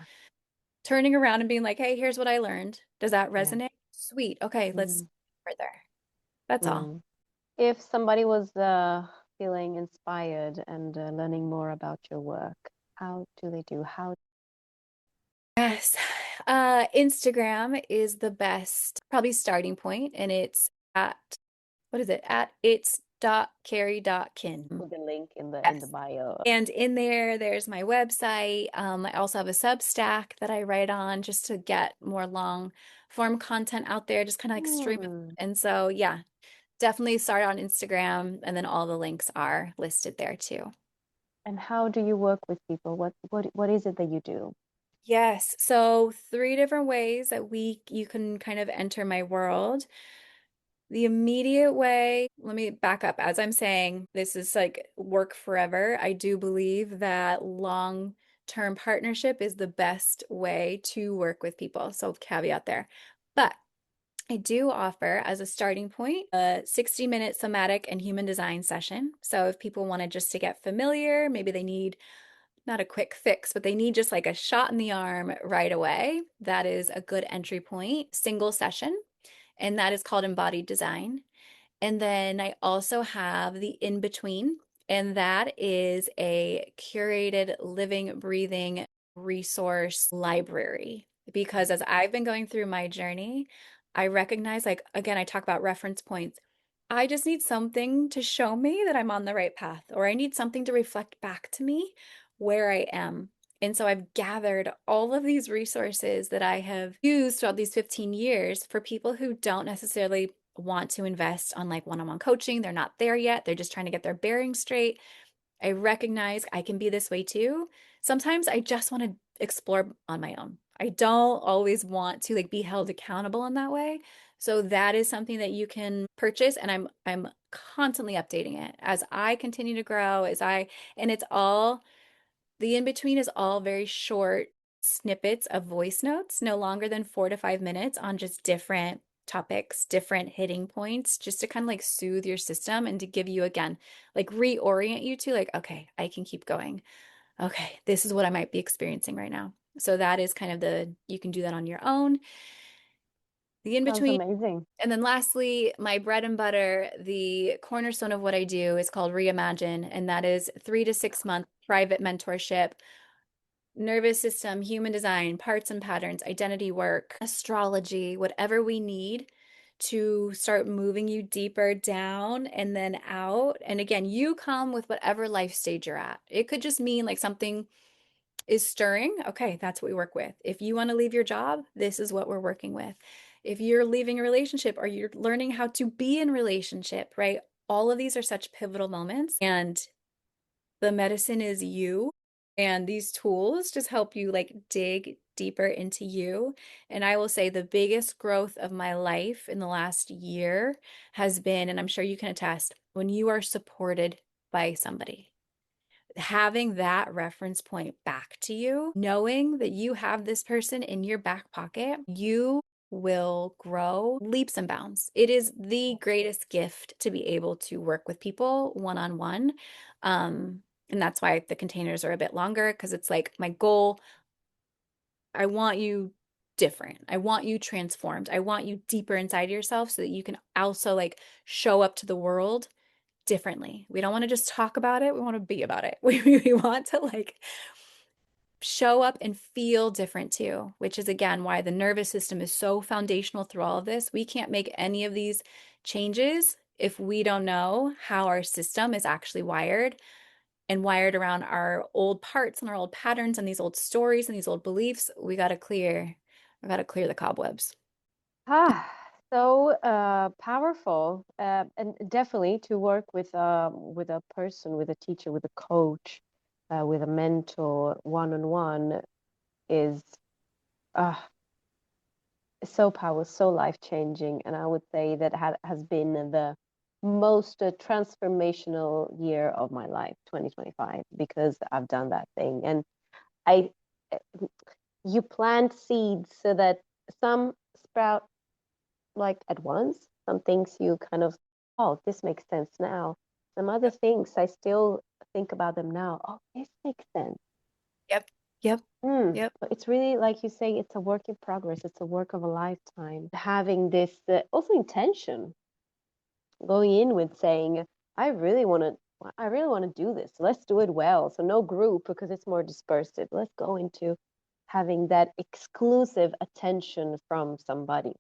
S3: turning around and being like, hey, here's what I learned. Does that
S2: Yeah.
S3: resonate? Sweet. Okay, let's
S2: Mm.
S3: further. That's all.
S2: Mm. If somebody was feeling inspired and learning more about your work, how do they do? How?
S3: Yes. Instagram is the best, probably starting point, and it's at what is it? At it's.carry.kin.
S2: Put the link in the
S3: Yes.
S2: bio.
S3: And in there, there's my website. I also have a Substack that I write on just to get more long form content out there, just kind of like stream it.
S2: Hmm.
S3: And so, yeah, definitely start on Instagram, and then all the links are listed there too.
S2: And how do you work with people? What is it that you do?
S3: Yes. So three different ways that you can kind of enter my world. The immediate way, let me back up. As I'm saying, this is like work forever. I do believe that long-term partnership is the best way to work with people. So caveat there. But I do offer as a starting point a 60-minute somatic and human design session. So if people wanted just to get familiar, maybe they need not a quick fix, but they need just like a shot in the arm right away. That is a good entry point, single session, and that is called embodied design. And then I also have the in between, and that is a curated living, breathing resource library. Because as I've been going through my journey, I recognize, like, again, I talk about reference points. I just need something to show me that I'm on the right path, or I need something to reflect back to me where I am. And so I've gathered all of these resources that I have used throughout these 15 years for people who don't necessarily want to invest on like one-on-one coaching. They're not there yet. They're just trying to get their bearings straight. I recognize I can be this way too. Sometimes I just want to explore on my own. I don't always want to like be held accountable in that way. So that is something that you can purchase and I'm constantly updating it as I continue to grow, and it's all the in between is all very short snippets of voice notes, no longer than 4 to 5 minutes on just different topics, different hitting points, just to kind of like soothe your system and to give you again, like reorient you to like, okay, I can keep going. Okay, this is what I might be experiencing right now. So that is kind of you can do that on your own. The in
S2: Sounds
S3: between.
S2: amazing.
S3: And then lastly, my bread and butter, the cornerstone of what I do is called Reimagine, and that is 3 to 6 month private mentorship nervous system, human design, parts and patterns, identity work, astrology, whatever we need to start moving you deeper down and then out. And again, you come with whatever life stage you're at. It could just mean like something is stirring. Okay, that's what we work with. If you want to leave your job, this is what we're working with. If you're leaving a relationship or you're learning how to be in relationship, right? All of these are such pivotal moments. And the medicine is you. And these tools just help you like dig deeper into you. And I will say the biggest growth of my life in the last year has been, and I'm sure you can attest, when you are supported by somebody. Having that reference point back to you, knowing that you have this person in your back pocket, you will grow leaps and bounds. It is the greatest gift to be able to work with people one-on-one. And that's why the containers are a bit longer, because it's like my goal, I want you different. I want you transformed. I want you deeper inside yourself so that you can also like show up to the world differently. We don't want to just talk about it. We want to be about it. We want to like show up and feel different too, which is again why the nervous system is so foundational through all of this. We can't make any of these changes if we don't know how our system is actually wired and wired around our old parts and our old patterns and these old stories and these old beliefs. We got to clear the cobwebs.
S2: So powerful, and definitely to work with a person, with a teacher, with a coach, with a mentor, one-on-one is uh, so powerful, so life-changing, and I would say that has been the most transformational year of my life, 2025, because I've done that thing, and I you plant seeds so that some sprout like at once. Some things you kind of, oh, this makes sense now. Some other things I still think about them now. Oh, this makes sense.
S3: Yep. Yep. Yep.
S2: But it's really like you say, it's a work in progress. It's a work of a lifetime. Having this also intention, going in with saying, I really want to do this. Let's do it well. So no group because it's more dispersed. Let's go into having that exclusive attention from somebody.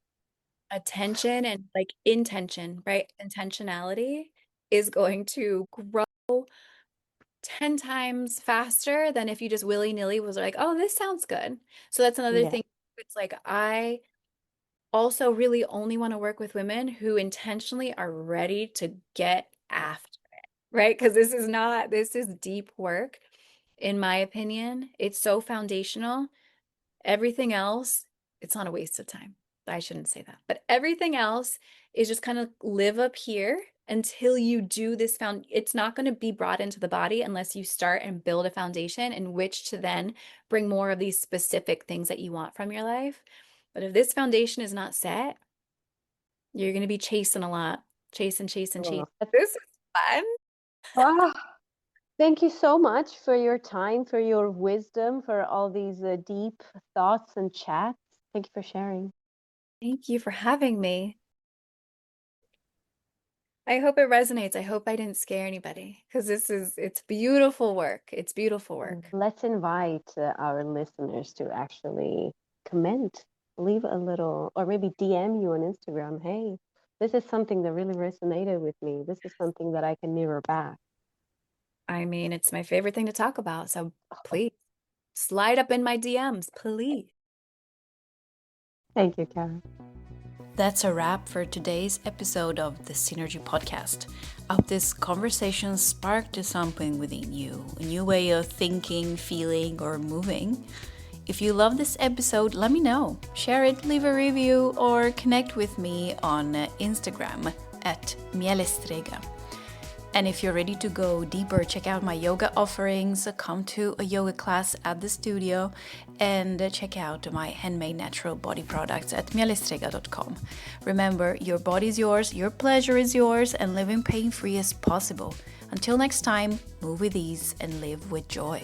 S3: Attention and like intention, right? Intentionality is going to grow 10 times faster than if you just willy-nilly was like, oh, this sounds good. So that's another
S2: Yeah.
S3: thing. It's like I also really only want to work with women who intentionally are ready to get after it, right? Because this is deep work, in my opinion. It's so foundational. Everything else, it's not a waste of time. I shouldn't say that. But everything else is just kind of live up here until you do this it's not going to be brought into the body unless you start and build a foundation in which to then bring more of these specific things that you want from your life. But if this foundation is not set, you're going to be chasing a lot. Chasing.
S2: Oh,
S3: This is fun.
S2: wow. Thank you so much for your time, for your wisdom, for all these deep thoughts and chats. Thank you for sharing.
S3: Thank you for having me. I hope it resonates. I hope I didn't scare anybody because it's beautiful work. It's beautiful work.
S2: Let's invite our listeners to actually comment, leave a little, or maybe DM you on Instagram. Hey, this is something that really resonated with me. This is something that I can mirror back.
S3: I mean, it's my favorite thing to talk about. So please slide up in my DMs, please.
S2: Thank you, Karen.
S1: That's a wrap for today's episode of the Synergy Podcast. I hope this conversation sparked something within you, a new way of thinking, feeling, or moving. If you love this episode, let me know. Share it, leave a review, or connect with me on Instagram at Mielestrega. And if you're ready to go deeper, check out my yoga offerings, come to a yoga class at the studio, and check out my handmade natural body products at mielestrega.com. Remember, your body is yours, your pleasure is yours, and living pain-free is possible. Until next time, move with ease and live with joy.